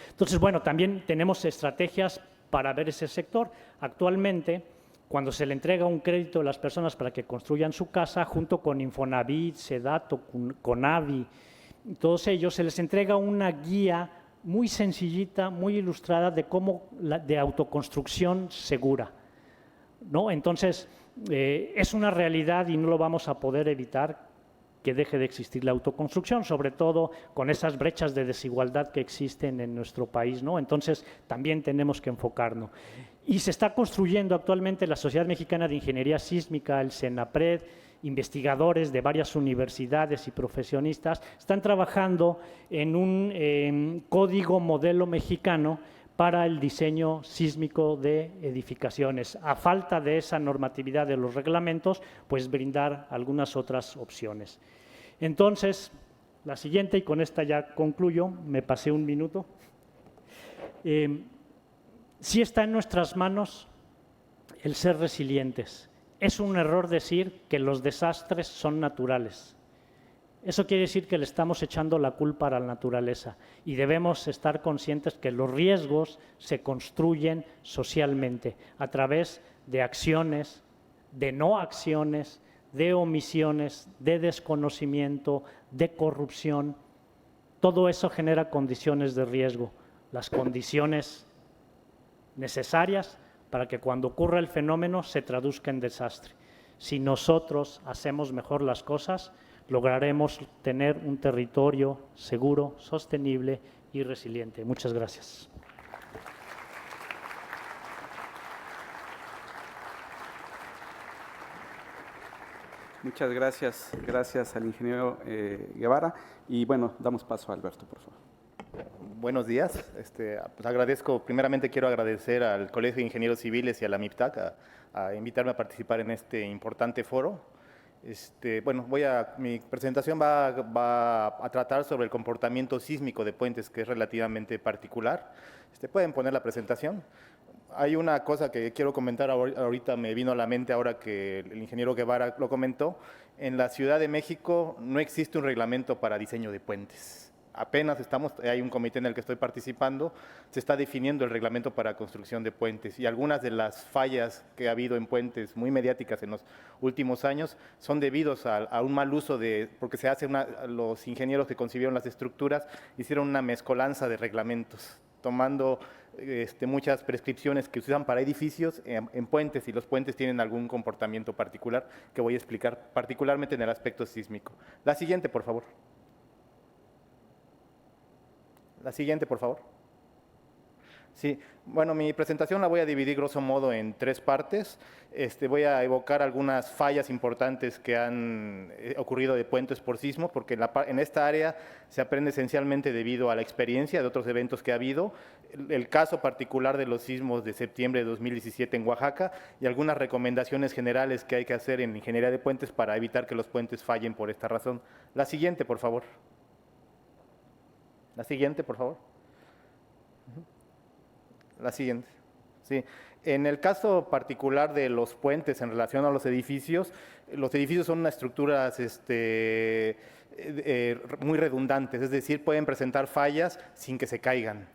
Entonces, bueno, también tenemos estrategias para ver ese sector. Actualmente, cuando se le entrega un crédito a las personas para que construyan su casa, junto con Infonavit, Sedato, Conavi, todos ellos, se les entrega una guía muy sencillita, muy ilustrada de cómo de autoconstrucción segura, ¿no? Entonces, es una realidad y no lo vamos a poder evitar que deje de existir la autoconstrucción, sobre todo con esas brechas de desigualdad que existen en nuestro país, ¿no? Entonces, también tenemos que enfocarnos. Y se está construyendo actualmente la Sociedad Mexicana de Ingeniería Sísmica, el CENAPRED, investigadores de varias universidades y profesionistas están trabajando en un código modelo mexicano para el diseño sísmico de edificaciones. A falta de esa normatividad de los reglamentos, pues brindar algunas otras opciones. Entonces, la siguiente, y con esta ya concluyo, me pasé un minuto. Sí está en nuestras manos el ser resilientes. Es un error decir que los desastres son naturales. Eso quiere decir que le estamos echando la culpa a la naturaleza y debemos estar conscientes que los riesgos se construyen socialmente a través de acciones, de no acciones, de omisiones, de desconocimiento, de corrupción. Todo eso genera condiciones de riesgo, las condiciones necesarias para que cuando ocurra el fenómeno se traduzca en desastre. Si nosotros hacemos mejor las cosas, lograremos tener un territorio seguro, sostenible y resiliente. Muchas gracias. Muchas gracias. Gracias al ingeniero Guevara. Y bueno, damos paso a Alberto, por favor. Buenos días. Pues primeramente quiero agradecer al Colegio de Ingenieros Civiles y a la MIPTAC a invitarme a participar en este importante foro. Mi presentación va a tratar sobre el comportamiento sísmico de puentes, que es relativamente particular. ¿Pueden poner la presentación? Hay una cosa que quiero comentar ahorita, me vino a la mente ahora que el ingeniero Guevara lo comentó. En la Ciudad de México no existe un reglamento para diseño de puentes. Apenas hay un comité en el que estoy participando, se está definiendo el reglamento para construcción de puentes y algunas de las fallas que ha habido en puentes muy mediáticas en los últimos años son debidos a un mal uso porque los ingenieros que concibieron las estructuras hicieron una mezcolanza de reglamentos, tomando muchas prescripciones que se usan para edificios en puentes, y los puentes tienen algún comportamiento particular que voy a explicar, particularmente en el aspecto sísmico. La siguiente, por favor. La siguiente, por favor. Sí, bueno, mi presentación la voy a dividir grosso modo en 3 partes. Voy a evocar algunas fallas importantes que han ocurrido de puentes por sismo, porque en esta área se aprende esencialmente debido a la experiencia de otros eventos que ha habido, el caso particular de los sismos de septiembre de 2017 en Oaxaca y algunas recomendaciones generales que hay que hacer en ingeniería de puentes para evitar que los puentes fallen por esta razón. La siguiente, por favor. La siguiente, por favor. La siguiente. Sí. En el caso particular de los puentes en relación a los edificios son unas estructuras muy redundantes, es decir, pueden presentar fallas sin que se caigan.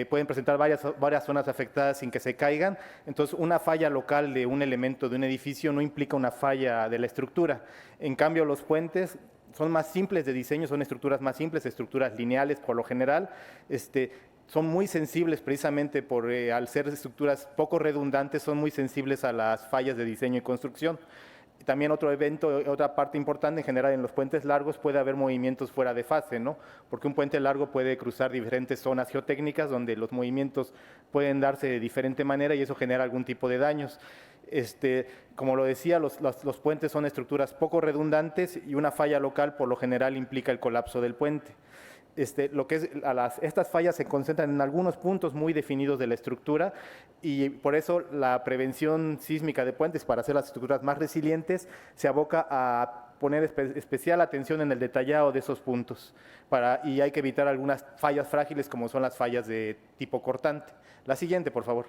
Pueden presentar varias zonas afectadas sin que se caigan. Entonces, una falla local de un elemento de un edificio no implica una falla de la estructura. En cambio, los puentes son más simples de diseño, son estructuras más simples, estructuras lineales por lo general. Son muy sensibles precisamente al ser estructuras poco redundantes, son muy sensibles a las fallas de diseño y construcción. También otra parte importante en general en los puentes largos puede haber movimientos fuera de fase, ¿no? Porque un puente largo puede cruzar diferentes zonas geotécnicas donde los movimientos pueden darse de diferente manera y eso genera algún tipo de daños. Como lo decía, los puentes son estructuras poco redundantes y una falla local por lo general implica el colapso del puente. Estas fallas se concentran en algunos puntos muy definidos de la estructura y por eso la prevención sísmica de puentes, para hacer las estructuras más resilientes, se aboca a poner especial atención en el detallado de esos puntos y hay que evitar algunas fallas frágiles como son las fallas de tipo cortante. La siguiente, por favor.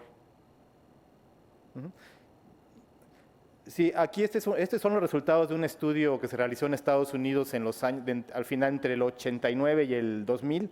Sí, aquí estos son los resultados de un estudio que se realizó en Estados Unidos en los años, al final entre el 89 y el 2000.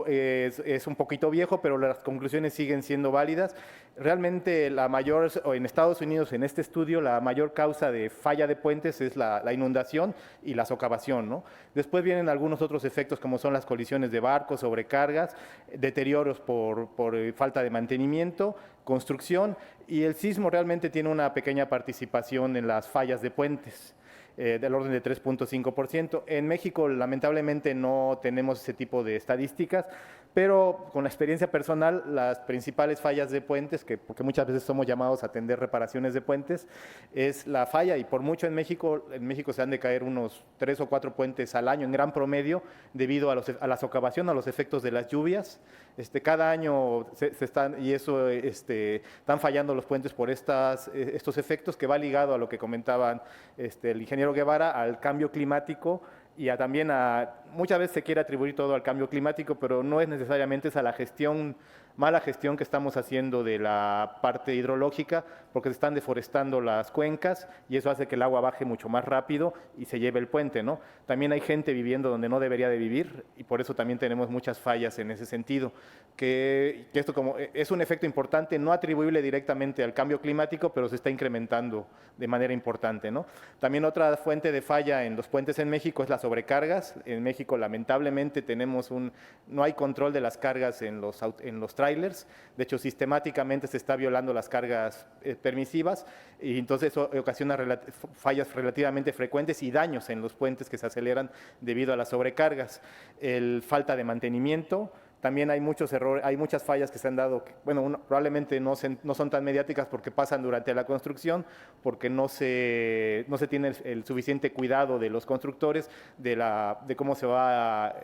Es un poquito viejo, pero las conclusiones siguen siendo válidas. Realmente en Estados Unidos, en este estudio, la mayor causa de falla de puentes es la inundación y la socavación, ¿no? Después vienen algunos otros efectos como son las colisiones de barcos, sobrecargas, deterioros por falta de mantenimiento, construcción, y el sismo realmente tiene una pequeña participación en las fallas de puentes. Del orden de 3.5%. En México, lamentablemente, no tenemos ese tipo de estadísticas, pero con la experiencia personal, las principales fallas de puentes, porque muchas veces somos llamados a atender reparaciones de puentes, es la falla, y por mucho en México se han de caer unos 3 o 4 puentes al año, en gran promedio, debido a la socavación, a los efectos de las lluvias. Cada año están fallando los puentes por estos efectos, que va ligado a lo que comentaban el ingeniero Guevara, al cambio climático y también muchas veces se quiere atribuir todo al cambio climático, pero no es necesariamente esa la mala gestión que estamos haciendo de la parte hidrológica, porque se están deforestando las cuencas y eso hace que el agua baje mucho más rápido y se lleve el puente, ¿no? También hay gente viviendo donde no debería de vivir y por eso también tenemos muchas fallas en ese sentido, que esto es un efecto importante, no atribuible directamente al cambio climático, pero se está incrementando de manera importante, ¿no? También otra fuente de falla en los puentes en México es las sobrecargas. En México lamentablemente no hay control de las cargas en los trailers, de hecho sistemáticamente se está violando las cargas permisivas y entonces eso ocasiona fallas relativamente frecuentes y daños en los puentes que se aceleran debido a las sobrecargas. Falta de mantenimiento, También hay muchos errores, hay muchas fallas que se han dado, bueno, probablemente no son tan mediáticas porque pasan durante la construcción, porque no se tiene el suficiente cuidado de los constructores de cómo se va a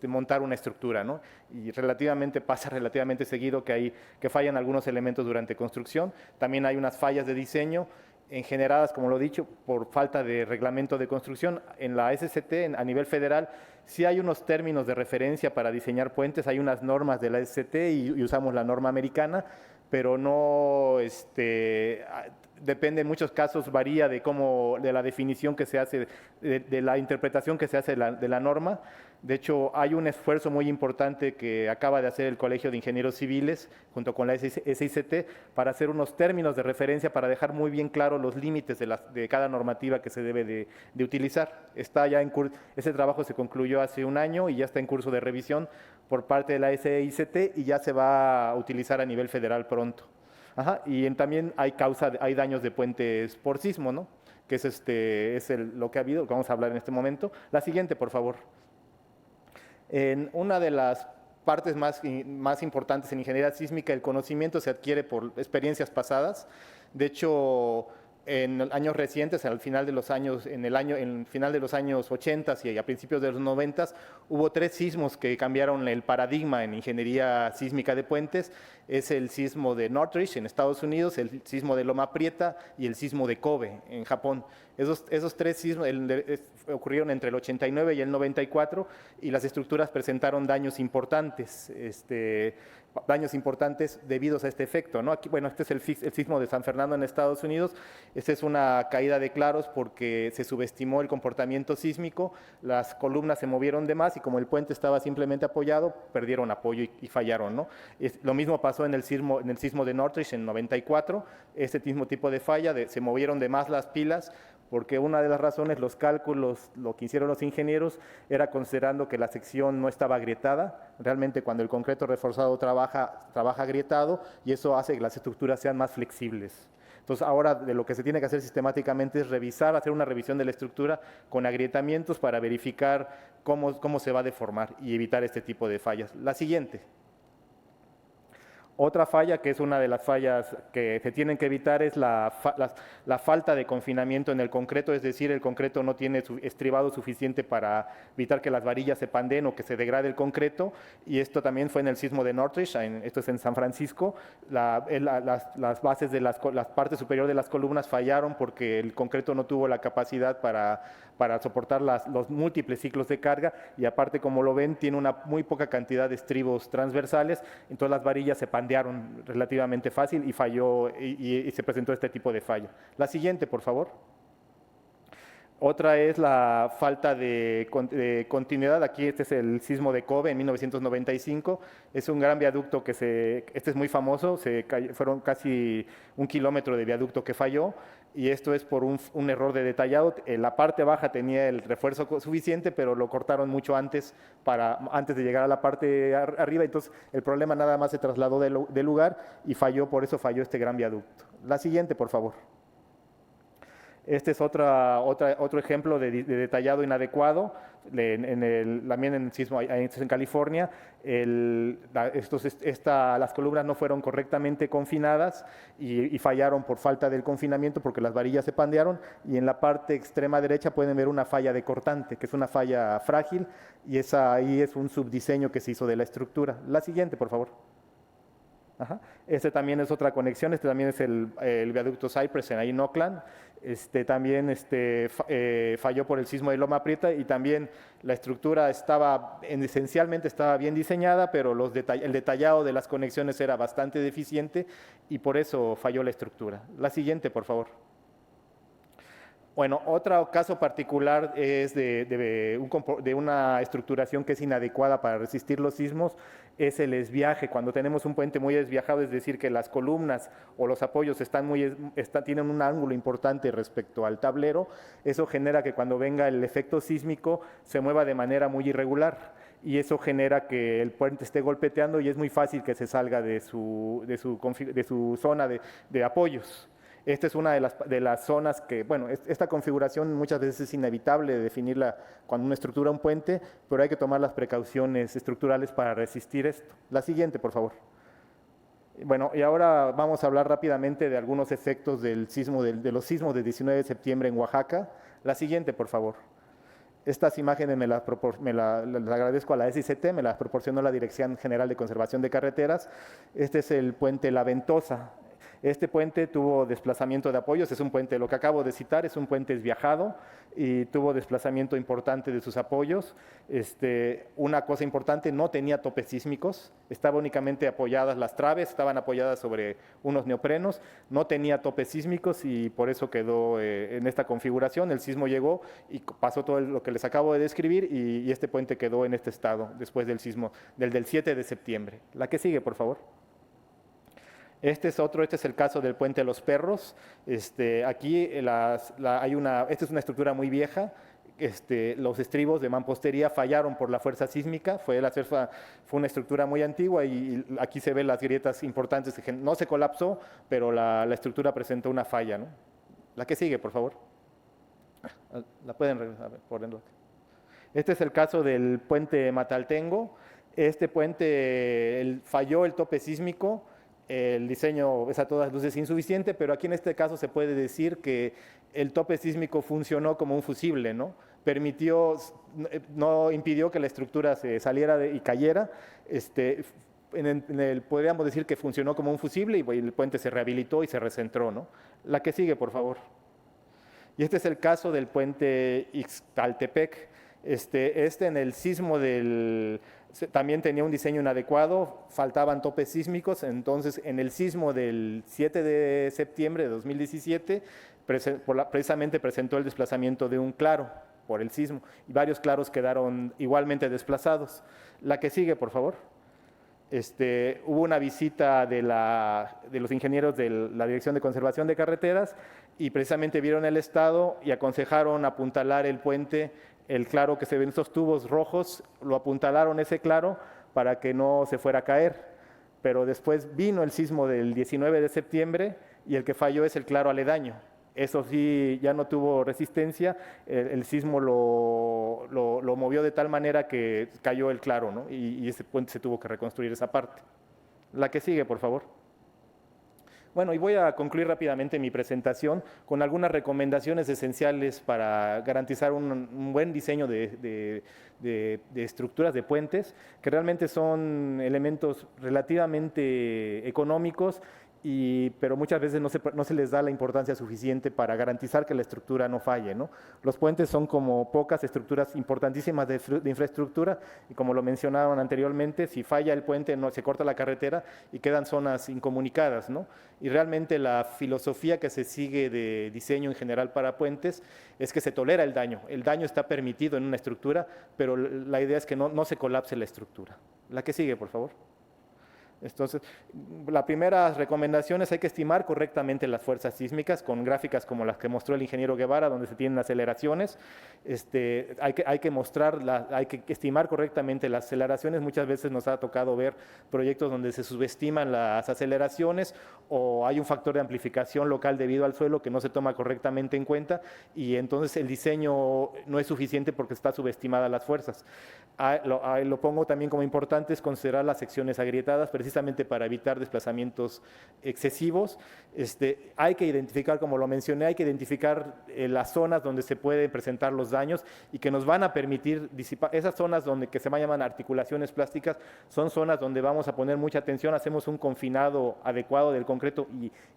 montar una estructura, ¿no? Y pasa relativamente seguido que fallan algunos elementos durante construcción. También hay unas fallas de diseño generadas, como lo he dicho, por falta de reglamento de construcción. En la SCT, a nivel federal, sí hay unos términos de referencia para diseñar puentes, hay unas normas de la SCT y usamos la norma americana, pero no, depende, en muchos casos varía de la definición que se hace, de la interpretación que se hace de la norma. De hecho, hay un esfuerzo muy importante que acaba de hacer el Colegio de Ingenieros Civiles junto con la SICT para hacer unos términos de referencia para dejar muy bien claros los límites de cada normativa que se debe de utilizar. Ese trabajo se concluyó hace un año y ya está en curso de revisión por parte de la SICT y ya se va a utilizar a nivel federal pronto. Ajá, y también hay daños de puentes por sismo, ¿no? Que es lo que ha habido, que vamos a hablar en este momento. La siguiente, por favor. En una de las partes más importantes en ingeniería sísmica, el conocimiento se adquiere por experiencias pasadas. De hecho, en años recientes, en el final de los años 80 y a principios de los 90, hubo 3 sismos que cambiaron el paradigma en ingeniería sísmica de puentes. Es el sismo de Northridge en Estados Unidos, el sismo de Loma Prieta y el sismo de Kobe en Japón. Esos 3 sismos ocurrieron entre el 89 y el 94 y las estructuras presentaron daños importantes debidos a este efecto, ¿no? Aquí, bueno, este es el sismo de San Fernando en Estados Unidos. Esta es una caída de claros porque se subestimó el comportamiento sísmico, las columnas se movieron de más y como el puente estaba simplemente apoyado, perdieron apoyo y fallaron, ¿no? Lo mismo pasó en el sismo de Northridge en 94, ese mismo tipo de falla, se movieron de más las pilas, porque una de las razones, los cálculos, lo que hicieron los ingenieros, era considerando que la sección no estaba agrietada. Realmente cuando el concreto reforzado trabaja agrietado y eso hace que las estructuras sean más flexibles. Entonces ahora de lo que se tiene que hacer sistemáticamente es hacer una revisión de la estructura con agrietamientos para verificar cómo se va a deformar y evitar este tipo de fallas. La siguiente. Otra falla, que es una de las fallas que se tienen que evitar, es la falta de confinamiento en el concreto, es decir, el concreto no tiene estribado suficiente para evitar que las varillas se pandeen o que se degrade el concreto, y esto también fue en el sismo de Northridge, esto es en San Francisco. Las bases de la parte superior de las columnas fallaron porque el concreto no tuvo la capacidad para soportar los múltiples ciclos de carga, y aparte, como lo ven, tiene una muy poca cantidad de estribos transversales, entonces las varillas se pandearon relativamente fácil y falló y se presentó este tipo de falla. La siguiente, por favor. Otra es la falta de continuidad. Aquí este es el sismo de Kobe en 1995. Es un gran viaducto este es muy famoso, fueron casi 1 kilómetro de viaducto que falló, y esto es por un error de detallado. La parte baja tenía el refuerzo suficiente, pero lo cortaron mucho antes de llegar a la parte arriba, entonces el problema nada más se trasladó del lugar y por eso falló este gran viaducto. La siguiente, por favor. Este es otro ejemplo de detallado inadecuado, también en el sismo en California. Las columnas no fueron correctamente confinadas y fallaron por falta del confinamiento porque las varillas se pandearon, y en la parte extrema derecha pueden ver una falla de cortante, que es una falla frágil, y ahí es un subdiseño que se hizo de la estructura. La siguiente, por favor. Ajá. Este también es otra conexión, este también es el viaducto Cypress ahí en Oakland. También falló por el sismo de Loma Prieta, y también la estructura esencialmente estaba bien diseñada, pero el detallado de las conexiones era bastante deficiente y por eso falló la estructura. La siguiente, por favor. Bueno, otro caso particular es de una estructuración que es inadecuada para resistir los sismos, es el esviaje. Cuando tenemos un puente muy esviajado, es decir, que las columnas o los apoyos tienen un ángulo importante respecto al tablero, eso genera que cuando venga el efecto sísmico se mueva de manera muy irregular, y eso genera que el puente esté golpeteando y es muy fácil que se salga de su zona de apoyos. Esta es una de las zonas que, bueno, esta configuración muchas veces es inevitable definirla cuando uno estructura un puente, pero hay que tomar las precauciones estructurales para resistir esto. La siguiente, por favor. Bueno, y ahora vamos a hablar rápidamente de algunos efectos del sismo, de los sismos del 19 de septiembre en Oaxaca. La siguiente, por favor. Estas imágenes las agradezco a la SICT, me las proporcionó la Dirección General de Conservación de Carreteras. Este es el puente La Ventosa. Este puente tuvo desplazamiento de apoyos, es un puente, lo que acabo de citar, es un puente esviajado y tuvo desplazamiento importante de sus apoyos. Una cosa importante, no tenía topes sísmicos, estaban únicamente apoyadas las traves, estaban apoyadas sobre unos neoprenos, no tenía topes sísmicos y por eso quedó en esta configuración. El sismo llegó y pasó todo lo que les acabo de describir y este puente quedó en este estado después del sismo del 7 de septiembre. La que sigue, por favor. Este es el caso del puente Los Perros. Aquí esta es una estructura muy vieja. Los estribos de mampostería fallaron por la fuerza sísmica. Fue una estructura muy antigua y aquí se ven las grietas importantes. No se colapsó, pero la estructura presentó una falla, ¿no? La que sigue, por favor. La pueden regresar, por ejemplo. Este es el caso del puente Mataltengo. Este puente falló el tope sísmico. El diseño es a todas luces insuficiente, pero aquí en este caso se puede decir que el tope sísmico funcionó como un fusible, ¿no? No impidió que la estructura se saliera y cayera. Podríamos decir que funcionó como un fusible y el puente se rehabilitó y se recentró, ¿no? La que sigue, por favor. Y este es el caso del puente Ixtaltepec. En el sismo también tenía un diseño inadecuado, faltaban topes sísmicos, entonces en el sismo del 7 de septiembre de 2017 precisamente presentó el desplazamiento de un claro por el sismo y varios claros quedaron igualmente desplazados. La que sigue, por favor. Hubo una visita de los ingenieros de la Dirección de Conservación de Carreteras y precisamente vieron el estado y aconsejaron apuntalar el puente, el claro que se ven estos tubos rojos, lo apuntalaron ese claro para que no se fuera a caer. Pero después vino el sismo del 19 de septiembre y el que falló es el claro aledaño. Eso sí, ya no tuvo resistencia, el sismo lo movió de tal manera que cayó el claro, ¿no? Y ese puente se tuvo que reconstruir esa parte. La que sigue, por favor. Bueno, y voy a concluir rápidamente mi presentación con algunas recomendaciones esenciales para garantizar un buen diseño de estructuras de puentes, que realmente son elementos relativamente económicos, pero muchas veces no se les da la importancia suficiente para garantizar que la estructura no falle, ¿no? Los puentes son como pocas estructuras importantísimas de infraestructura y como lo mencionaron anteriormente, si falla el puente se corta la carretera y quedan zonas incomunicadas, ¿no? Y realmente la filosofía que se sigue de diseño en general para puentes es que se tolera el daño. El daño está permitido en una estructura, pero la idea es que no se colapse la estructura. La que sigue, por favor. Entonces, la primera recomendación es hay que estimar correctamente las fuerzas sísmicas con gráficas como las que mostró el ingeniero Guevara, donde se tienen aceleraciones. Hay que estimar correctamente las aceleraciones. Muchas veces nos ha tocado ver proyectos donde se subestiman las aceleraciones o hay un factor de amplificación local debido al suelo que no se toma correctamente en cuenta y entonces el diseño no es suficiente porque está subestimada las fuerzas. Lo pongo también como importante es considerar las secciones agrietadas, precisamente para evitar desplazamientos excesivos. Hay que identificar, como lo mencioné, hay que identificar las zonas donde se pueden presentar los daños y que nos van a permitir disipar. Esas zonas que se llaman articulaciones plásticas son zonas donde vamos a poner mucha atención, hacemos un confinado adecuado del concreto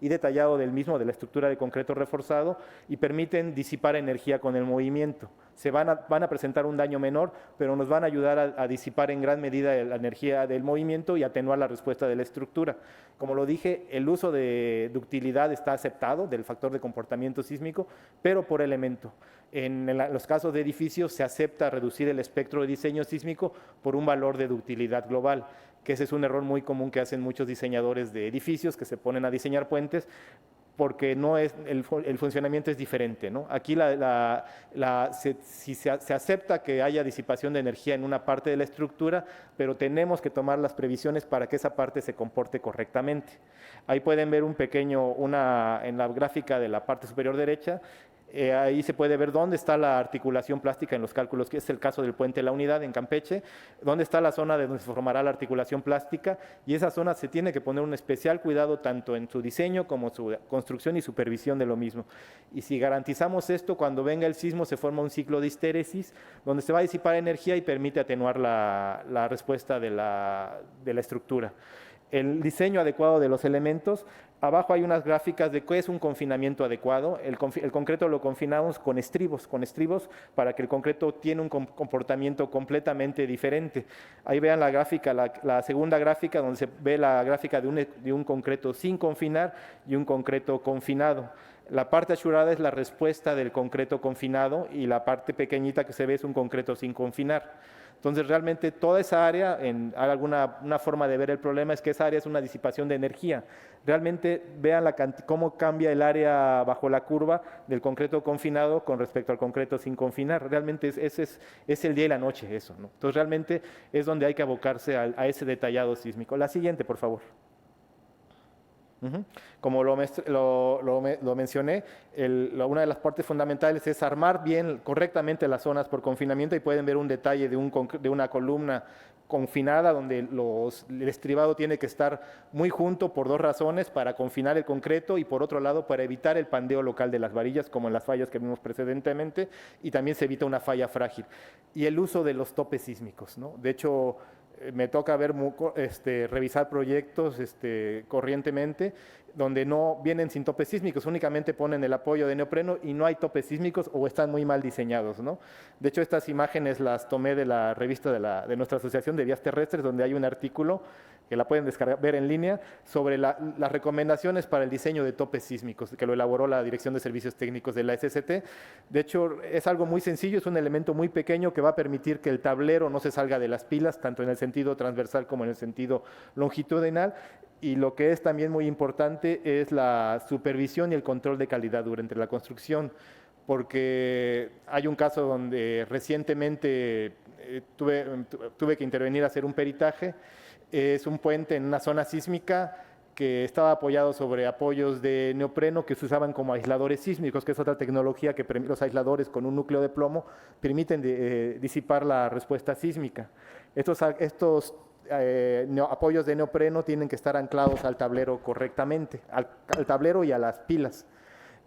y detallado del mismo, de la estructura de concreto reforzado y permiten disipar energía con el movimiento. Van a presentar un daño menor, pero nos van a ayudar a disipar en gran medida la energía del movimiento y atenuar la respuesta de la estructura. Como lo dije, el uso de ductilidad está aceptado del factor de comportamiento sísmico, pero por elemento. En los casos de edificios se acepta reducir el espectro de diseño sísmico por un valor de ductilidad global, que ese es un error muy común que hacen muchos diseñadores de edificios que se ponen a diseñar puentes. porque no es, el funcionamiento es diferente, ¿no? Aquí se acepta que haya disipación de energía en una parte de la estructura, pero tenemos que tomar las previsiones para que esa parte se comporte correctamente. Ahí pueden ver en la gráfica de la parte superior derecha, ahí se puede ver dónde está la articulación plástica en los cálculos, que es el caso del puente La Unidad en Campeche, dónde está la zona de donde se formará la articulación plástica, y esa zona se tiene que poner un especial cuidado tanto en su diseño como su construcción y supervisión de lo mismo. Y si garantizamos esto, cuando venga el sismo se forma un ciclo de histéresis donde se va a disipar energía y permite atenuar la respuesta de la estructura. El diseño adecuado de los elementos. Abajo hay unas gráficas de qué es un confinamiento adecuado. El concreto lo confinamos con estribos para que el concreto tiene un comportamiento completamente diferente. Ahí vean la gráfica, la segunda gráfica, donde se ve la gráfica de un concreto sin confinar y un concreto confinado. La parte achurada es la respuesta del concreto confinado y la parte pequeñita que se ve es un concreto sin confinar. Entonces, realmente toda esa área, una forma de ver el problema es que esa área es una disipación de energía. Realmente vean cómo cambia el área bajo la curva del concreto confinado con respecto al concreto sin confinar. Realmente es el día y la noche eso, ¿no? Entonces, realmente es donde hay que abocarse a ese detallado sísmico. La siguiente, por favor. Como lo mencioné, una de las partes fundamentales es armar correctamente las zonas por confinamiento, y pueden ver un detalle de una columna confinada donde el estribado tiene que estar muy junto por dos razones: para confinar el concreto y por otro lado para evitar el pandeo local de las varillas, como en las fallas que vimos precedentemente, y también se evita una falla frágil. Y el uso de los topes sísmicos, ¿no? De hecho, me toca revisar proyectos corrientemente donde no vienen sin topes sísmicos, únicamente ponen el apoyo de neopreno y no hay topes sísmicos o están muy mal diseñados, ¿no? De hecho, estas imágenes las tomé de la revista de nuestra Asociación de Vías Terrestres, donde hay un artículo que la pueden ver en línea, sobre las recomendaciones para el diseño de topes sísmicos, que lo elaboró la Dirección de Servicios Técnicos de la SST. De hecho, es algo muy sencillo, es un elemento muy pequeño que va a permitir que el tablero no se salga de las pilas, tanto en el sentido transversal como en el sentido longitudinal. Y lo que es también muy importante es la supervisión y el control de calidad durante la construcción, porque hay un caso donde recientemente tuve que intervenir a hacer un peritaje. Es un puente en una zona sísmica que estaba apoyado sobre apoyos de neopreno que se usaban como aisladores sísmicos, que es otra tecnología que los aisladores con un núcleo de plomo permiten disipar la respuesta sísmica. Estos apoyos de neopreno tienen que estar anclados al tablero correctamente, al tablero y a las pilas.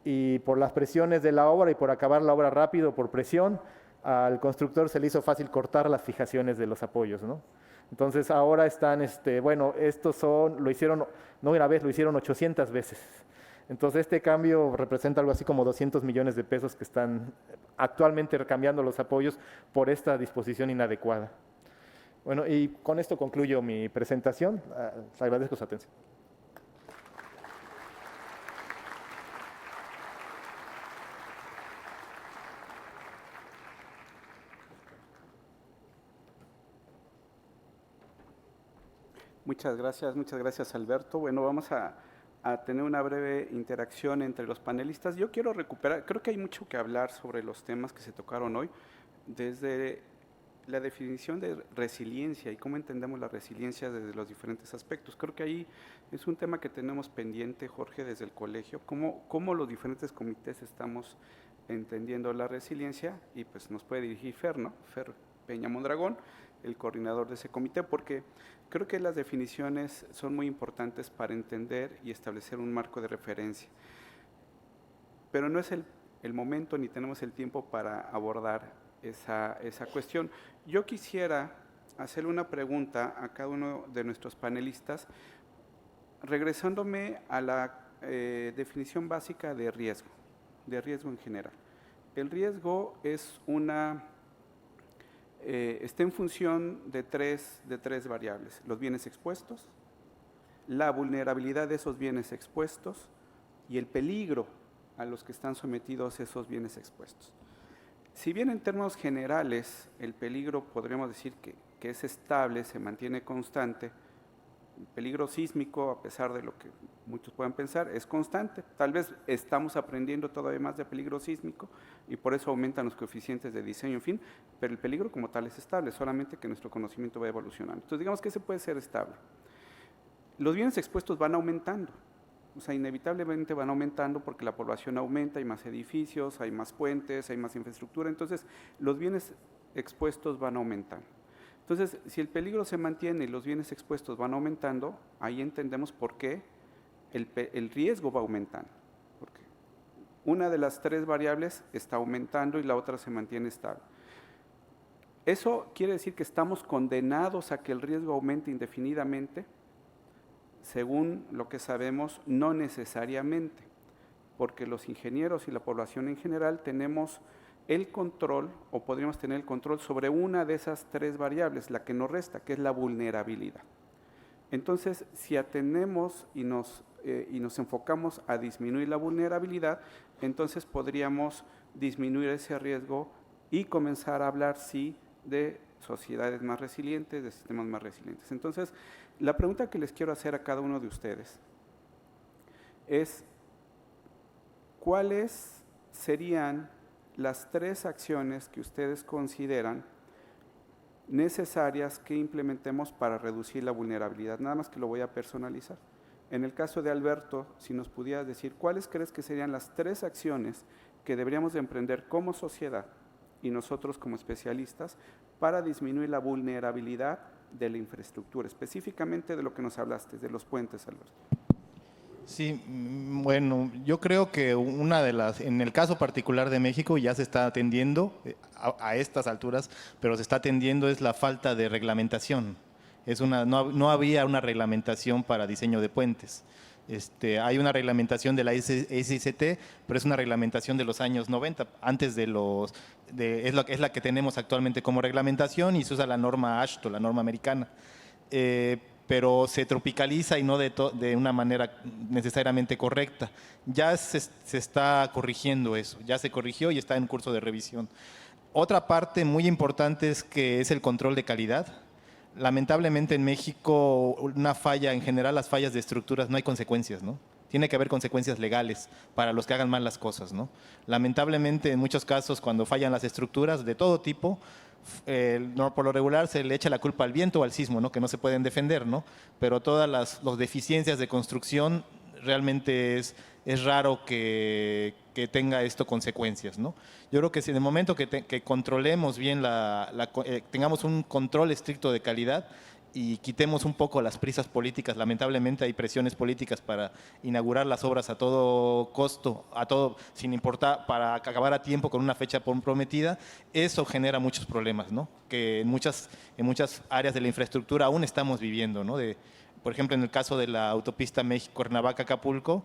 Y por las presiones de la obra y por acabar la obra rápido por presión, al constructor se le hizo fácil cortar las fijaciones de los apoyos, ¿no? Entonces ahora están, lo hicieron, no una vez, lo hicieron 800 veces. Entonces este cambio representa algo así como 200 millones de pesos que están actualmente cambiando los apoyos por esta disposición inadecuada. Bueno, y con esto concluyo mi presentación. Les agradezco su atención. Muchas gracias Alberto. Bueno, vamos a tener una breve interacción entre los panelistas. Yo quiero recuperar, creo que hay mucho que hablar sobre los temas que se tocaron hoy, desde la definición de resiliencia y cómo entendemos la resiliencia desde los diferentes aspectos. Creo que ahí es un tema que tenemos pendiente, Jorge, desde el colegio, cómo los diferentes comités estamos entendiendo la resiliencia, y pues nos puede dirigir Fer, ¿no? Fer Peña Mondragón, el coordinador de ese comité, porque creo que las definiciones son muy importantes para entender y establecer un marco de referencia. Pero no es el momento ni tenemos el tiempo para abordar esa cuestión. Yo quisiera hacerle una pregunta a cada uno de nuestros panelistas, regresándome a la definición básica de riesgo en general. El riesgo es está en función de tres variables: los bienes expuestos, la vulnerabilidad de esos bienes expuestos y el peligro a los que están sometidos esos bienes expuestos. Si bien en términos generales el peligro podríamos decir que es estable, se mantiene constante, El peligro sísmico, a pesar de lo que muchos puedan pensar, es constante. Tal vez estamos aprendiendo todavía más de peligro sísmico y por eso aumentan los coeficientes de diseño, en fin, pero el peligro como tal es estable, solamente que nuestro conocimiento va evolucionando. Entonces, digamos que ese puede ser estable. Los bienes expuestos van aumentando, o sea, inevitablemente van aumentando porque la población aumenta, hay más edificios, hay más puentes, hay más infraestructura, entonces los bienes expuestos van aumentando. Entonces, si el peligro se mantiene y los bienes expuestos van aumentando, ahí entendemos por qué el riesgo va aumentando. Porque una de las tres variables está aumentando y la otra se mantiene estable. ¿Eso quiere decir que estamos condenados a que el riesgo aumente indefinidamente? Según lo que sabemos, no necesariamente, porque los ingenieros y la población en general tenemos el control, o podríamos tener el control sobre una de esas tres variables, la que nos resta, que es la vulnerabilidad. Entonces, si atenemos y nos enfocamos a disminuir la vulnerabilidad, entonces podríamos disminuir ese riesgo y comenzar a hablar, sí, de sociedades más resilientes, de sistemas más resilientes. Entonces, la pregunta que les quiero hacer a cada uno de ustedes es, ¿cuáles serían las tres acciones que ustedes consideran necesarias que implementemos para reducir la vulnerabilidad? Nada más que lo voy a personalizar. En el caso de Alberto, si nos pudieras decir, ¿cuáles crees que serían las tres acciones que deberíamos de emprender como sociedad y nosotros como especialistas para disminuir la vulnerabilidad de la infraestructura, específicamente de lo que nos hablaste, de los puentes, Alberto? Sí, bueno, yo creo que una de las, en el caso particular de México ya se está atendiendo a estas alturas, pero se está atendiendo es la falta de reglamentación. No había una reglamentación para diseño de puentes. Hay una reglamentación de la SICT, pero es una reglamentación de los años 90, antes es la que tenemos actualmente como reglamentación y se usa la norma AASHTO, la norma americana. Pero se tropicaliza y no de una manera necesariamente correcta. Ya se está corrigiendo eso, ya se corrigió y está en curso de revisión. Otra parte muy importante es el control de calidad. Lamentablemente en México una falla, en general las fallas de estructuras no hay consecuencias, ¿no? Tiene que haber consecuencias legales para los que hagan mal las cosas, ¿no? Lamentablemente en muchos casos cuando fallan las estructuras de todo tipo, por lo regular se le echa la culpa al viento o al sismo, ¿no? Que no se pueden defender, ¿no? Pero todas las deficiencias de construcción realmente es raro que tenga esto consecuencias, ¿no? Yo creo que si en el momento que controlemos bien, tengamos un control estricto de calidad y quitemos un poco las prisas políticas, lamentablemente hay presiones políticas para inaugurar las obras a todo costo, sin importar, para acabar a tiempo con una fecha comprometida, eso genera muchos problemas, ¿no? Que en muchas áreas de la infraestructura aún estamos viviendo, ¿no? Por ejemplo, en el caso de la autopista México-Cuernavaca-Acapulco,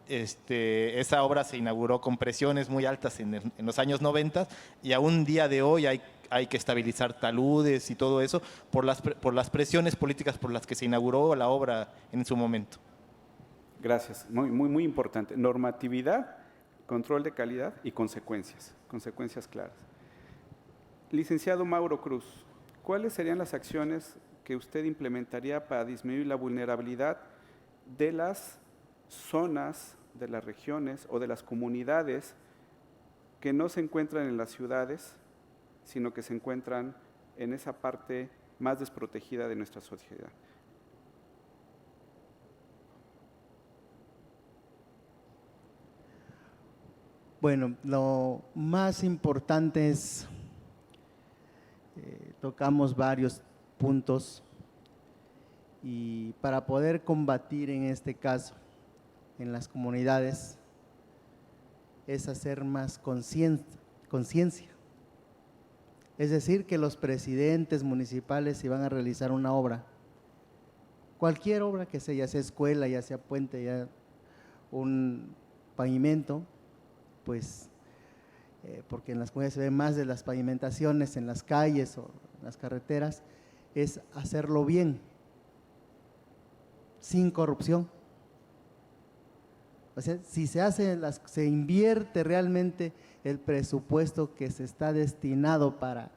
esa obra se inauguró con presiones muy altas en los años 90 y aún día de hoy hay que estabilizar taludes y todo eso por las presiones políticas por las que se inauguró la obra en su momento. Gracias, muy importante. Normatividad, control de calidad y consecuencias claras. Licenciado Mauro Cruz, ¿cuáles serían las acciones que usted implementaría para disminuir la vulnerabilidad de las zonas, de las regiones o de las comunidades que no se encuentran en las ciudades, sino que se encuentran en esa parte más desprotegida de nuestra sociedad? Bueno, lo más importante es, tocamos varios puntos y para poder combatir en este caso en las comunidades es hacer más conciencia. Es decir, que los presidentes municipales, si van a realizar una obra, cualquier obra que sea, ya sea escuela, ya sea puente, ya un pavimento, pues porque en las comunidades se ve más de las pavimentaciones en las calles o en las carreteras, es hacerlo bien, sin corrupción. O sea, si se invierte realmente el presupuesto que se está destinado para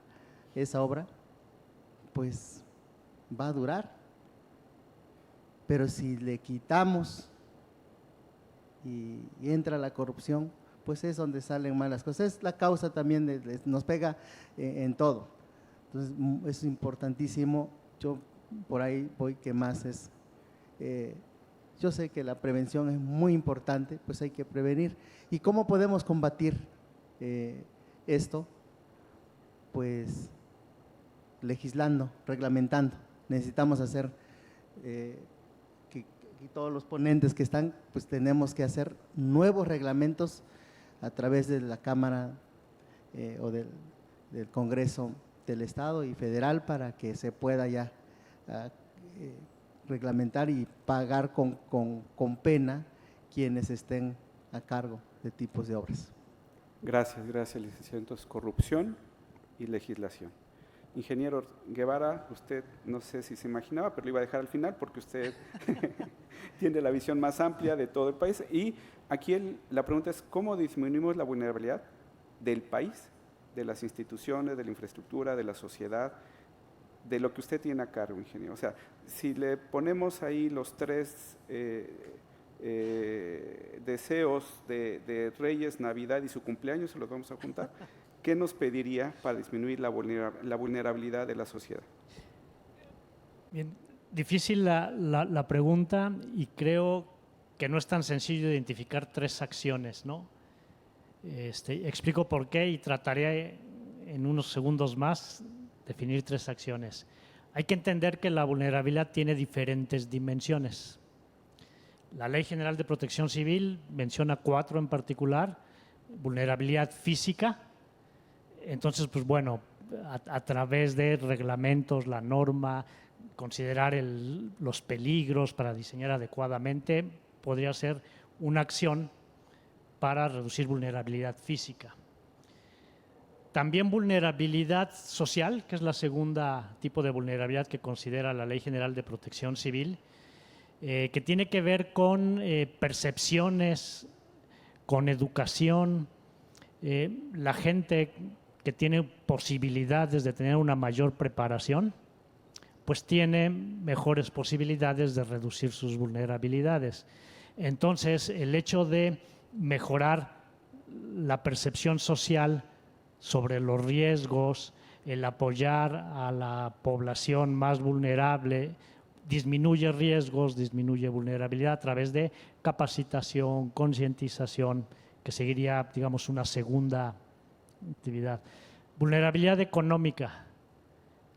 esa obra, pues va a durar. pero si le quitamos y entra la corrupción, pues es donde salen malas cosas. Es la causa también, nos pega en todo. Entonces es importantísimo, yo por ahí voy que más es, yo sé que la prevención es muy importante, pues hay que prevenir. ¿Y cómo podemos combatir esto? Pues legislando, reglamentando. Necesitamos hacer y todos los ponentes que están, pues tenemos que hacer nuevos reglamentos a través de la Cámara o del Congreso del Estado y federal para que se pueda ya reglamentar y pagar con pena quienes estén a cargo de tipos de obras. Gracias, licenciado. Entonces, corrupción y legislación. Ingeniero Guevara, usted no sé si se imaginaba, pero lo iba a dejar al final porque usted tiene la visión más amplia de todo el país. Y aquí la pregunta es, ¿cómo disminuimos la vulnerabilidad del país, de las instituciones, de la infraestructura, de la sociedad, de lo que usted tiene a cargo, ingeniero? O sea, si le ponemos ahí los tres deseos de Reyes, Navidad y su cumpleaños, se los vamos a juntar, ¿qué nos pediría para disminuir la vulnerabilidad de la sociedad? Bien, difícil la pregunta y creo que no es tan sencillo identificar tres acciones, ¿no? Explico por qué y trataré en unos segundos más definir tres acciones. Hay que entender que la vulnerabilidad tiene diferentes dimensiones. La Ley General de Protección Civil menciona 4 en particular: vulnerabilidad física. Entonces, pues bueno, a través de reglamentos, la norma, considerar los peligros para diseñar adecuadamente, podría ser una acción para reducir vulnerabilidad física. También vulnerabilidad social, que es la segunda tipo de vulnerabilidad que considera la Ley General de Protección Civil, que tiene que ver con percepciones, con educación. La gente que tiene posibilidades de tener una mayor preparación, pues tiene mejores posibilidades de reducir sus vulnerabilidades. Entonces, el hecho de mejorar la percepción social sobre los riesgos, el apoyar a la población más vulnerable, disminuye riesgos, disminuye vulnerabilidad a través de capacitación, concientización, que seguiría, digamos, una segunda actividad. Vulnerabilidad económica.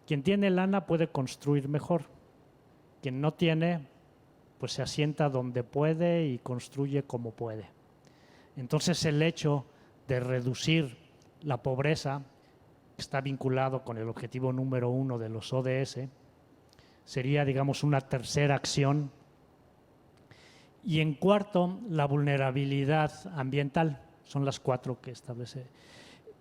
Quien tiene lana puede construir mejor. Quien no tiene, pues se asienta donde puede y construye como puede. Entonces, el hecho de reducir la pobreza, que está vinculado con el objetivo número 1 de los ODS, sería, digamos, una tercera acción. Y en cuarto, la vulnerabilidad ambiental. Son las 4 que establece.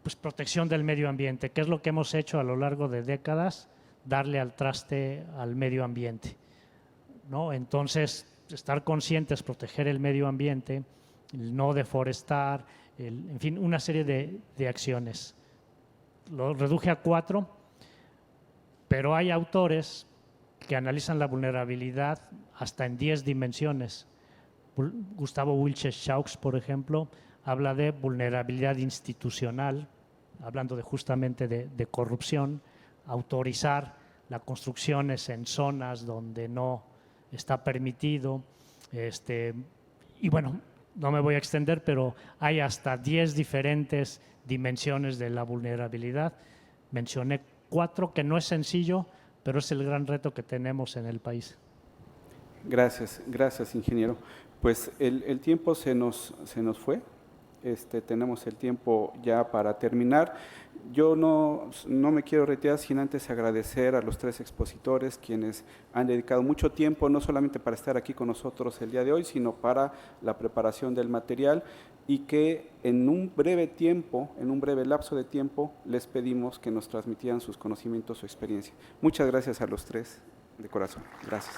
Pues protección del medio ambiente, que es lo que hemos hecho a lo largo de décadas, darle al traste al medio ambiente, ¿no? Entonces, estar conscientes, proteger el medio ambiente, el no deforestar, en fin, una serie de acciones. Lo reduje a 4, pero hay autores que analizan la vulnerabilidad hasta en 10 dimensiones. Gustavo Wilches-Schaux, por ejemplo, habla de vulnerabilidad institucional, hablando justamente de corrupción, autorizar las construcciones en zonas donde no está permitido. Y bueno, no me voy a extender, pero hay hasta 10 diferentes dimensiones de la vulnerabilidad. Mencioné 4, que no es sencillo, pero es el gran reto que tenemos en el país. Gracias, ingeniero. Pues el tiempo se nos fue. Tenemos el tiempo ya para terminar. Yo no me quiero retirar sin antes agradecer a los 3 expositores, quienes han dedicado mucho tiempo, no solamente para estar aquí con nosotros el día de hoy, sino para la preparación del material, y que en un breve lapso de tiempo, les pedimos que nos transmitieran sus conocimientos, su experiencia. Muchas gracias a los 3 de corazón. Gracias.